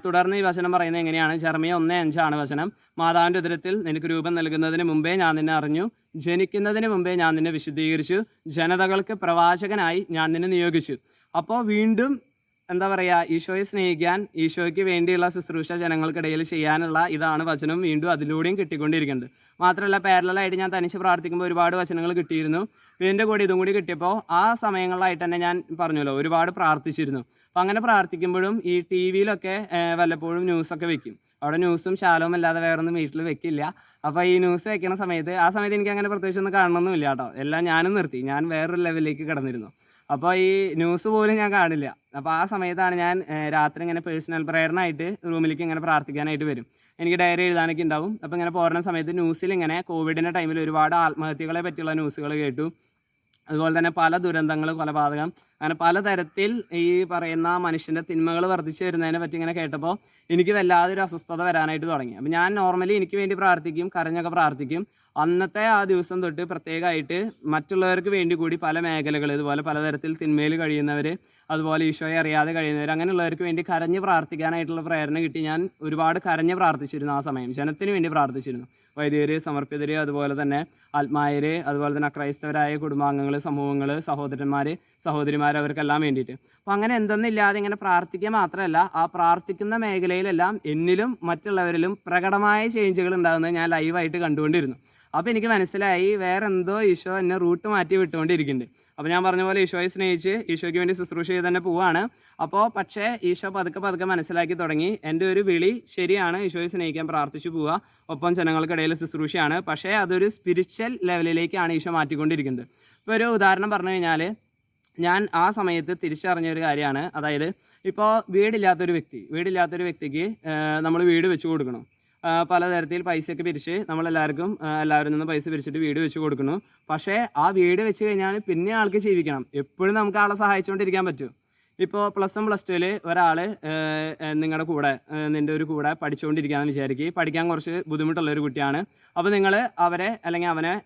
തുടർന്ന് ഈ വചനം പറയുന്നത് എങ്ങനെയാണ്, ജെറമിയ 1:5 വചനം. മാതാവിൻ്റെ ഉദരത്തിൽ നിനക്ക് രൂപം നൽകുന്നതിന് മുമ്പേ ഞാൻ നിന്നെ അറിഞ്ഞു, ജനിക്കുന്നതിന് മുമ്പേ ഞാൻ നിന്നെ വിശുദ്ധീകരിച്ചു, ജനതകൾക്ക് പ്രവാചകനായി ഞാൻ നിന്നെ നിയോഗിച്ചു. അപ്പോൾ വീണ്ടും എന്താ പറയുക, ഈശോയെ സ്നേഹിക്കാൻ, ഈശോയ്ക്ക് വേണ്ടിയുള്ള ശുശ്രൂഷ ജനങ്ങൾക്കിടയിൽ ചെയ്യാനുള്ള ഇതാണ് വചനം വീണ്ടും അതിലൂടെയും കിട്ടിക്കൊണ്ടിരിക്കുന്നുണ്ട്. മാത്രമല്ല പാരലലായിട്ട് ഞാൻ തനിച്ച് പ്രാർത്ഥിക്കുമ്പോൾ ഒരുപാട് വചനങ്ങൾ കിട്ടിയിരുന്നു. ഇതിൻ്റെ കൂടെ ഇതും കൂടി കിട്ടിയപ്പോൾ ആ സമയങ്ങളിലായിട്ട് തന്നെ ഞാൻ പറഞ്ഞല്ലോ ഒരുപാട് പ്രാർത്ഥിച്ചിരുന്നു. അപ്പോൾ അങ്ങനെ പ്രാർത്ഥിക്കുമ്പോഴും ഈ ടി വിയിലൊക്കെ വല്ലപ്പോഴും ന്യൂസൊക്കെ വെക്കും. അവിടെ ന്യൂസും ശാലവും അല്ലാതെ വേറൊന്നും വീട്ടിൽ വെക്കില്ല. അപ്പോൾ ഈ ന്യൂസ് വെക്കുന്ന സമയത്ത് ആ സമയത്ത് എനിക്ക് അങ്ങനെ പ്രത്യേകിച്ചൊന്നും കാണണമെന്നില്ല കേട്ടോ. എല്ലാം ഞാനും നിർത്തി, ഞാൻ വേറൊരു ലെവലിലേക്ക് കിടന്നിരുന്നു. അപ്പോൾ ഈ ന്യൂസ് പോലും ഞാൻ കാണില്ല. അപ്പോൾ ആ സമയത്താണ് ഞാൻ രാത്രി ഇങ്ങനെ പേഴ്സണൽ പ്രേയറിനായിട്ട് റൂമിലേക്ക് ഇങ്ങനെ പ്രാർത്ഥിക്കാനായിട്ട് വരും. എനിക്ക് ഡയറി എഴുതാനൊക്കെ ഉണ്ടാവും. അപ്പോൾ ഇങ്ങനെ പോരുന്ന സമയത്ത് ന്യൂസിൽ ഇങ്ങനെ കോവിഡിൻ്റെ ടൈമിൽ ഒരുപാട് ആത്മഹത്യകളെ പറ്റിയുള്ള ന്യൂസുകൾ കേട്ടു. അതുപോലെ തന്നെ പല ദുരന്തങ്ങൾ, കൊലപാതകം, അങ്ങനെ പലതരത്തിൽ ഈ പറയുന്ന മനുഷ്യൻ്റെ തിന്മകൾ വർദ്ധിച്ചു വരുന്നതിനെ പറ്റി ഇങ്ങനെ കേട്ടപ്പോൾ എനിക്ക് വല്ലാതൊരു അസ്വസ്ഥത വരാനായിട്ട് തുടങ്ങി. അപ്പോൾ ഞാൻ നോർമലി എനിക്ക് വേണ്ടി പ്രാർത്ഥിക്കും, കരഞ്ഞൊക്കെ പ്രാർത്ഥിക്കും. അന്നത്തെ ആ ദിവസം തൊട്ട് പ്രത്യേകമായിട്ട് മറ്റുള്ളവർക്ക് വേണ്ടി കൂടി പല മേഖലകൾ, ഇതുപോലെ പലതരത്തിൽ തിന്മയിൽ കഴിയുന്നവർ, അതുപോലെ ഈശോയെ അറിയാതെ കഴിയുന്നവർ, അങ്ങനെയുള്ളവർക്ക് വേണ്ടി കരഞ്ഞ് പ്രാർത്ഥിക്കാനായിട്ടുള്ള പ്രേരണ കിട്ടി. ഞാൻ ഒരുപാട് കരഞ്ഞ് പ്രാർത്ഥിച്ചിരുന്നു. ആ സമയം ജനത്തിന് വേണ്ടി പ്രാർത്ഥിച്ചിരുന്നു. വൈദികർ, സമർപ്പിതർ, അതുപോലെ തന്നെ ആത്മായർ, അതുപോലെ തന്നെ അക്രൈസ്തവരായ കുടുംബാംഗങ്ങൾ, സമൂഹങ്ങൾ, സഹോദരന്മാർ, സഹോദരിമാർ, അവർക്കെല്ലാം വേണ്ടിയിട്ട്. അപ്പോൾ അങ്ങനെ എന്തെന്നില്ലാതെ ഇങ്ങനെ പ്രാർത്ഥിക്കുക മാത്രമല്ല, ആ പ്രാർത്ഥിക്കുന്ന മേഖലയിലെല്ലാം എന്നിലും മറ്റുള്ളവരിലും പ്രകടമായ ചേഞ്ചുകൾ ഉണ്ടാകുന്നത് ഞാൻ ലൈവായിട്ട് കണ്ടുകൊണ്ടിരുന്നു. അപ്പോൾ എനിക്ക് മനസ്സിലായി വേറെ എന്തോ ഈശോ എന്നെ റൂട്ട് മാറ്റി വിട്ടുകൊണ്ടിരിക്കുന്നുണ്ട്. അപ്പോൾ ഞാൻ പറഞ്ഞ പോലെ ഈശോയെ സ്നേഹിച്ച് ഈശോയ്ക്ക് വേണ്ടി ശുശ്രൂഷ ചെയ്ത് തന്നെ പോവാണ്. അപ്പോൾ പക്ഷേ ഈശോ പതുക്കെ മനസ്സിലാക്കി തുടങ്ങി എൻ്റെ ഒരു വിളി ശരിയാണ്, ഈശോയെ സ്നേഹിക്കാൻ പ്രാർത്ഥിച്ചു പോവുക, ഒപ്പം ജനങ്ങൾക്കിടയിൽ ശുശ്രൂഷയാണ്. പക്ഷേ അതൊരു സ്പിരിച്വൽ ലെവലിലേക്കാണ് ഈശോ മാറ്റിക്കൊണ്ടിരിക്കുന്നത്. ഇപ്പോൾ ഒരു ഉദാഹരണം പറഞ്ഞു കഴിഞ്ഞാൽ, ഞാൻ ആ സമയത്ത് തിരിച്ചറിഞ്ഞ ഒരു കാര്യമാണ്. അതായത് ഇപ്പോൾ വീടില്ലാത്തൊരു വ്യക്തിക്ക് നമ്മൾ വീട് വെച്ച് കൊടുക്കണം. പലതരത്തിൽ പൈസയൊക്കെ പിരിച്ച് എല്ലാവരിൽ നിന്ന് പൈസ പിരിച്ചിട്ട് വീട് വെച്ച് കൊടുക്കുന്നു. പക്ഷേ ആ വീട് വെച്ച് കഴിഞ്ഞാൽ പിന്നെ ആൾക്ക് ജീവിക്കണം. എപ്പോഴും നമുക്ക് ആളെ സഹായിച്ചുകൊണ്ടിരിക്കാൻ പറ്റും. ഇപ്പോൾ +1 +2 ഒരാൾ നിങ്ങളുടെ കൂടെ, നിൻ്റെ ഒരു കൂടെ പഠിച്ചുകൊണ്ടിരിക്കുകയെന്ന് വിചാരിക്കുക. പഠിക്കാൻ കുറച്ച് ബുദ്ധിമുട്ടുള്ളൊരു കുട്ടിയാണ്. അപ്പോൾ നിങ്ങൾ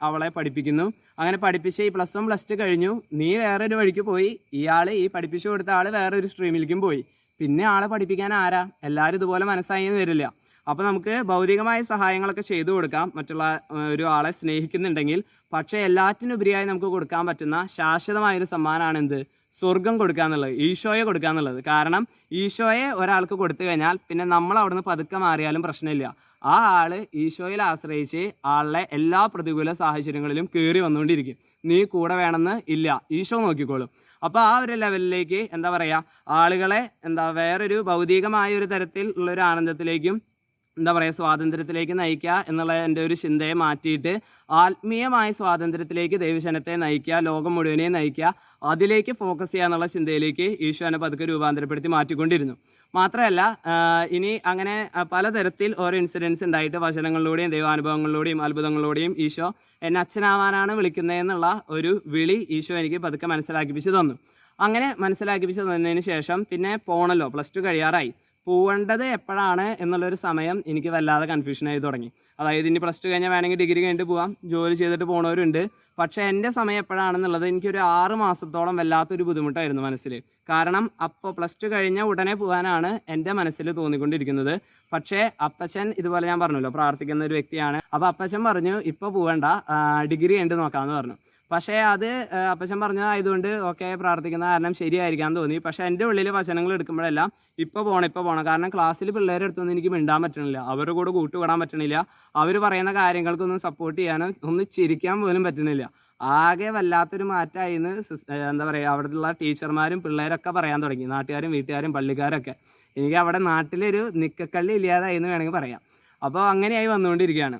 അവളെ പഠിപ്പിക്കുന്നു. അങ്ങനെ പഠിപ്പിച്ച് ഈ +1 +2 കഴിഞ്ഞു, നീ വേറൊരു വഴിക്ക് പോയി, ഇയാൾ ഈ പഠിപ്പിച്ചു കൊടുത്ത ആൾ വേറൊരു സ്ട്രീമിലേക്കും പോയി. പിന്നെ ആളെ പഠിപ്പിക്കാൻ ആരാ? എല്ലാവരും ഇതുപോലെ മനസ്സായി വരില്ല. അപ്പോൾ നമുക്ക് ഭൗതികമായ സഹായങ്ങളൊക്കെ ചെയ്തു കൊടുക്കാം മറ്റുള്ള ഒരു ആളെ സ്നേഹിക്കുന്നുണ്ടെങ്കിൽ. പക്ഷേ എല്ലാറ്റിനുപരിയായി നമുക്ക് കൊടുക്കാൻ പറ്റുന്ന ശാശ്വതമായൊരു സമ്മാനമാണ് എന്ത്? സ്വർഗം കൊടുക്കുക എന്നുള്ളത്, ഈശോയെ കൊടുക്കുക എന്നുള്ളത്. കാരണം ഈശോയെ ഒരാൾക്ക് കൊടുത്തു കഴിഞ്ഞാൽ പിന്നെ നമ്മൾ അവിടുന്ന് പതുക്കെ മാറിയാലും പ്രശ്നമില്ല. ആ ആൾ ഈശോയിൽ ആശ്രയിച്ച് ആളുടെ എല്ലാ പ്രതികൂല സാഹചര്യങ്ങളിലും കയറി വന്നുകൊണ്ടിരിക്കും. നീ കൂടെ വേണമെന്ന് ഇല്ല, ഈശോ നോക്കിക്കോളും. അപ്പോൾ ആ ഒരു ലെവലിലേക്ക് എന്താ പറയുക, ആളുകളെ വേറൊരു ഭൗതികമായ ഒരു തരത്തിൽ ഉള്ളൊരു ആനന്ദത്തിലേക്കും സ്വാതന്ത്ര്യത്തിലേക്ക് നയിക്കുക എന്നുള്ള എൻ്റെ ഒരു ചിന്തയെ മാറ്റിയിട്ട് ആത്മീയമായ സ്വാതന്ത്ര്യത്തിലേക്ക് ദൈവജനത്തെ നയിക്കുക, ലോകം മുഴുവനെ നയിക്കുക, അതിലേക്ക് ഫോക്കസ് ചെയ്യുക എന്നുള്ള ചിന്തയിലേക്ക് ഈശോനെ പതുക്കെ രൂപാന്തരപ്പെടുത്തി മാറ്റിക്കൊണ്ടിരുന്നു. മാത്രമല്ല ഇനി അങ്ങനെ പലതരത്തിൽ ഓരോ ഇൻസിഡൻസ് ഉണ്ടായിട്ട് വചനങ്ങളിലൂടെയും ദൈവാനുഭവങ്ങളിലൂടെയും അത്ഭുതങ്ങളിലൂടെയും ഈശോ എന്നെ അച്ഛനാവാനാണ് വിളിക്കുന്നതെന്നുള്ള ഒരു വിളി ഈശോ എനിക്ക് പതുക്കെ മനസ്സിലാക്കിപ്പിച്ച് തന്നു. അങ്ങനെ മനസ്സിലാക്കിപ്പിച്ച് തന്നതിന് ശേഷം പിന്നെ പോകണമല്ലോ, +2 കഴിയാറായി. പോവേണ്ടത് എപ്പോഴാണ് എന്നുള്ളൊരു സമയം എനിക്ക് വല്ലാതെ കൺഫ്യൂഷനായി തുടങ്ങി. അതായത് ഇനി +2 കഴിഞ്ഞാൽ വേണമെങ്കിൽ ഡിഗ്രി കഴിഞ്ഞിട്ട് പോകാം, ജോലി ചെയ്തിട്ട് പോകണവരുണ്ട്. പക്ഷേ എൻ്റെ സമയം എപ്പോഴാണെന്നുള്ളത് എനിക്കൊരു 6 മാസത്തോളം വല്ലാത്തൊരു ബുദ്ധിമുട്ടായിരുന്നു മനസ്സിൽ. കാരണം അപ്പോൾ +2 കഴിഞ്ഞ ഉടനെ പോകാനാണ് എൻ്റെ മനസ്സിൽ തോന്നിക്കൊണ്ടിരിക്കുന്നത്. പക്ഷേ അപ്പച്ചൻ ഇതുപോലെ ഞാൻ പറഞ്ഞല്ലോ പ്രാർത്ഥിക്കുന്ന ഒരു വ്യക്തിയാണ്. അപ്പോൾ അപ്പച്ചൻ പറഞ്ഞു ഇപ്പോൾ പോവേണ്ട, ഡിഗ്രി കഴിഞ്ഞിട്ട് നോക്കാമെന്ന് പറഞ്ഞു. പക്ഷേ അത് അപ്പച്ചൻ പറഞ്ഞതായതുകൊണ്ട് ഓക്കെ പ്രാർത്ഥിക്കുന്ന കാരണം ശരിയായിരിക്കാൻ തോന്നി. പക്ഷേ എൻ്റെ ഉള്ളിൽ വചനങ്ങൾ എടുക്കുമ്പോഴെല്ലാം ഇപ്പോൾ പോകണം. കാരണം ക്ലാസ്സിൽ പിള്ളേരെ അടുത്തൊന്നും എനിക്ക് മിണ്ടാൻ പറ്റണില്ല, അവരുടെ കൂടെ കൂട്ടുകൂടാൻ പറ്റണില്ല, അവർ പറയുന്ന കാര്യങ്ങൾക്കൊന്നും സപ്പോർട്ട് ചെയ്യാനോ ഒന്ന് ചിരിക്കാൻ പോലും പറ്റണില്ല. ആകെ വല്ലാത്തൊരു മാറ്റമായിന്ന് എന്താ പറയുക, അവിടെയുള്ള ടീച്ചർമാരും പിള്ളേരൊക്കെ പറയാൻ തുടങ്ങി, നാട്ടുകാരും വീട്ടുകാരും പള്ളിക്കാരൊക്കെ. എനിക്ക് അവിടെ നാട്ടിലൊരു നിക്കക്കള്ളി ഇല്ലാതായി എന്ന് വേണമെങ്കിൽ പറയാം. അപ്പോൾ അങ്ങനെയായി വന്നുകൊണ്ടിരിക്കുകയാണ്.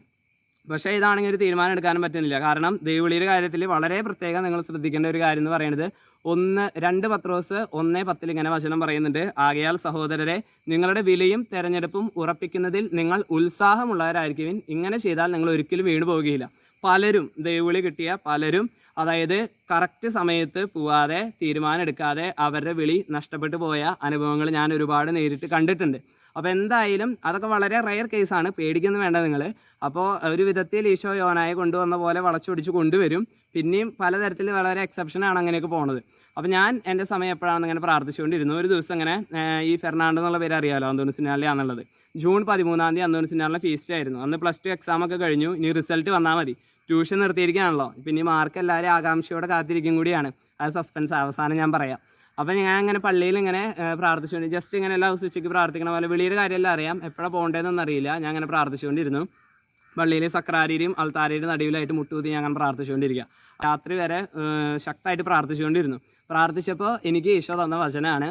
പക്ഷേ ഇതാണെങ്കിൽ ഒരു തീരുമാനം എടുക്കാനും പറ്റുന്നില്ല. കാരണം ദൈവവിളിയുടെ കാര്യത്തിൽ വളരെ പ്രത്യേകം നിങ്ങൾ ശ്രദ്ധിക്കേണ്ട ഒരു കാര്യം എന്ന് പറയുന്നത് 2 പത്രോസ് 1:10 ഇങ്ങനെ വചനം പറയുന്നുണ്ട്. ആകയാൽ സഹോദരരെ, നിങ്ങളുടെ വിലയും തെരഞ്ഞെടുപ്പും ഉറപ്പിക്കുന്നതിൽ നിങ്ങൾ ഉത്സാഹമുള്ളവരായിരിക്കും. ഇങ്ങനെ ചെയ്താൽ നിങ്ങൾ ഒരിക്കലും വീണു പോവുകയില്ല. പലരും ദൈവവിളി കിട്ടിയ പലരും അതായത് കറക്റ്റ് സമയത്ത് പോവാതെ തീരുമാനം എടുക്കാതെ അവരുടെ വിളി നഷ്ടപ്പെട്ടു പോയ അനുഭവങ്ങൾ ഞാൻ ഒരുപാട് നേരിട്ട് കണ്ടിട്ടുണ്ട്. അപ്പോൾ എന്തായാലും അതൊക്കെ വളരെ റെയർ കേസാണ്, പേടിക്കൊന്നും വേണ്ട നിങ്ങൾ. അപ്പോൾ ഒരു വിധത്തിൽ ഈശോ യോനായെ കൊണ്ടുവന്ന പോലെ വളച്ചൊടിച്ച് കൊണ്ടുവരും. പിന്നെയും പലതരത്തിൽ വളരെ എക്സെപ്ഷനാണ് അങ്ങനെയൊക്കെ പോണത്. അപ്പോൾ ഞാൻ എൻ്റെ സമയം എപ്പോഴാണെന്ന് ഇങ്ങനെ പ്രാർത്ഥിച്ചുകൊണ്ടിരുന്നു. ഒരു ദിവസം ഇങ്ങനെ ഈ ഫെർണാണ്ടോ എന്നുള്ള പേര് അറിയാമല്ലോ, അന്തോണിസിനാലിയാന്നുള്ളത്. ജൂൺ 13 അന്തോണിസിനാലിൻ്റെ ഫീസ്റ്റ് ആയിരുന്നു. അന്ന് +2 എക്സാമൊക്കെ കഴിഞ്ഞു, ഇനി റിസൾട്ട് വന്നാൽ മതി. ട്യൂഷൻ നിർത്തിയിരിക്കുകയാണല്ലോ, പിന്നെ ഈ മാർക്ക് എല്ലാവരും ആകാംക്ഷയോടെ കാത്തിരിക്കും കൂടിയാണ്. അത് സസ്പെൻസ്, അവസാനം ഞാൻ പറയാം. അപ്പോൾ ഞാൻ അങ്ങനെ പള്ളിയിൽ ഇങ്ങനെ പ്രാർത്ഥിച്ചുകൊണ്ട് ജസ്റ്റ് ഇങ്ങനെ എല്ലാ ഉച്ചയ്ക്ക് പ്രാർത്ഥിക്കണ പോലെ, വിളിയുടെ കാര്യമെല്ലാം അറിയാം, എപ്പോഴാണ് പോകേണ്ടതെന്നൊന്നും അറിയില്ല. ഞാൻ അങ്ങനെ പ്രാർത്ഥിച്ചുകൊണ്ടിരുന്നു. പള്ളിയിൽ സക്രാരിയും അൾത്താരയുടെ നടുവിലായിട്ട് മുട്ടുകുത്തി ഞാൻ അങ്ങനെ പ്രാർത്ഥിച്ചുകൊണ്ടിരിക്കുക. രാത്രി വരെ ശക്തമായിട്ട് പ്രാർത്ഥിച്ചുകൊണ്ടിരുന്നു. പ്രാർത്ഥിച്ചപ്പോൾ എനിക്ക് ഈശോ തന്ന വചനമാണ്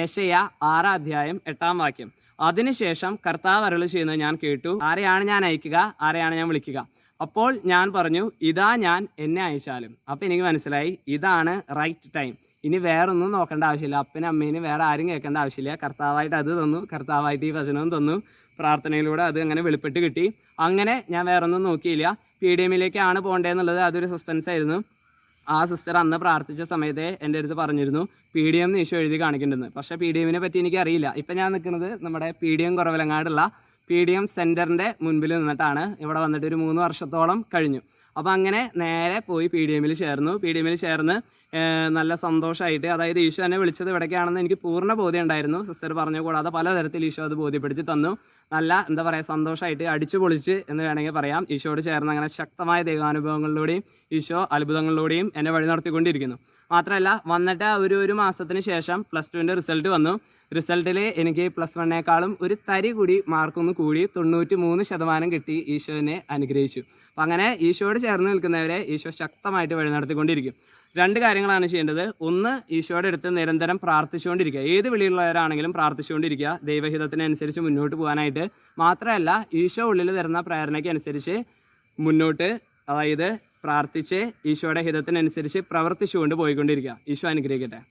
ഏശയ്യാ 6:8 അതിനുശേഷം കർത്താവ് അരുളി ചെയ്യുന്നത് ഞാൻ കേട്ടു, ആരെയാണ് ഞാൻ അയക്കുക, ആരെയാണ് ഞാൻ വിളിക്കുക. അപ്പോൾ ഞാൻ പറഞ്ഞു, ഇതാ ഞാൻ, എന്നെ അയച്ചാലും. അപ്പോൾ എനിക്ക് മനസ്സിലായി ഇതാണ് റൈറ്റ് ടൈം. ഇനി വേറൊന്നും നോക്കേണ്ട ആവശ്യമില്ല, അപ്പനും അമ്മേനും വേറെ ആരും കേൾക്കേണ്ട ആവശ്യമില്ല. കർത്താവായിട്ട് അത് തന്നു, കർത്താവായിട്ട് ഈ വചനവും തന്നു. പ്രാർത്ഥനയിലൂടെ അത് അങ്ങനെ വെളിപ്പെട്ട് കിട്ടി. അങ്ങനെ ഞാൻ വേറൊന്നും നോക്കിയില്ല. PDMയിലേക്കാണ് പോകേണ്ടതെന്നുള്ളത് അതൊരു സസ്പെൻസ് ആയിരുന്നു. ആ സിസ്റ്റർ അന്ന് പ്രാർത്ഥിച്ച സമയത്തെ എൻ്റെ അടുത്ത് പറഞ്ഞിരുന്നു PDM ഈശോ എഴുതി കാണിക്കുന്നുണ്ടെന്ന്. പക്ഷേ PDMനെ പറ്റി എനിക്കറിയില്ല. ഇപ്പം ഞാൻ നിൽക്കുന്നത് നമ്മുടെ PDM കുറവിലങ്ങാടുള്ള PDM സെൻറ്ററിൻ്റെ മുൻപിൽ നിന്നിട്ടാണ്. ഇവിടെ വന്നിട്ട് ഒരു 3 വർഷത്തോളം കഴിഞ്ഞു. അപ്പോൾ അങ്ങനെ നേരെ പോയി PDMയിൽ ചേർന്ന് നല്ല സന്തോഷമായിട്ട്, അതായത് ഈശോ എന്നെ വിളിച്ചത് ഇവിടേക്കാണെന്ന് എനിക്ക് പൂർണ്ണ ബോധ്യം ഉണ്ടായിരുന്നു. സിസ്റ്റർ പറഞ്ഞു, കൂടാതെ പലതരത്തിൽ ഈശോ അത് ബോധ്യപ്പെടുത്തി തന്നു. നല്ല എന്താ പറയുക, സന്തോഷമായിട്ട് അടിച്ചു പൊളിച്ച് എന്ന് വേണമെങ്കിൽ പറയാം. ഈശോയോട് ചേർന്ന് അങ്ങനെ ശക്തമായ ദൈവാനുഭവങ്ങളിലൂടെയും ഈശോ അത്ഭുതങ്ങളിലൂടെയും എന്നെ വഴി നടത്തിക്കൊണ്ടിരിക്കുന്നു. മാത്രമല്ല വന്നിട്ട് ഒരു മാസത്തിന് ശേഷം +2ൻ്റെ റിസൾട്ട് വന്നു. റിസൾട്ടിൽ എനിക്ക് +1നേക്കാളും ഒരു തരി കൂടി മാർക്കൊന്ന് കൂടി 93% കിട്ടി. ഈശോനെ അനുഗ്രഹിച്ചു. അപ്പം അങ്ങനെ ഈശോയോട് ചേർന്ന് നിൽക്കുന്നവരെ ഈശോ ശക്തമായിട്ട് വഴി നടത്തിക്കൊണ്ടിരിക്കും. 2 കാര്യങ്ങളാണ് ചെയ്യേണ്ടത്. ഒന്ന്, ഈശോയുടെ അടുത്ത് നിരന്തരം പ്രാർത്ഥിച്ചുകൊണ്ടിരിക്കുക. ഏത് വിളിയുള്ളവരാണെങ്കിലും പ്രാർത്ഥിച്ചുകൊണ്ടിരിക്കുക, ദൈവഹിതത്തിനനുസരിച്ച് മുന്നോട്ട് പോകാനായിട്ട്. മാത്രമല്ല ഈശോ ഉള്ളിൽ തരുന്ന പ്രേരണയ്ക്ക് അനുസരിച്ച് മുന്നോട്ട്, അതായത് പ്രാർത്ഥിച്ച് ഈശോയുടെ ഹിതത്തിനനുസരിച്ച് പ്രവർത്തിച്ചുകൊണ്ട് പോയിക്കൊണ്ടിരിക്കുക. ഈശോ അനുഗ്രഹിക്കട്ടെ.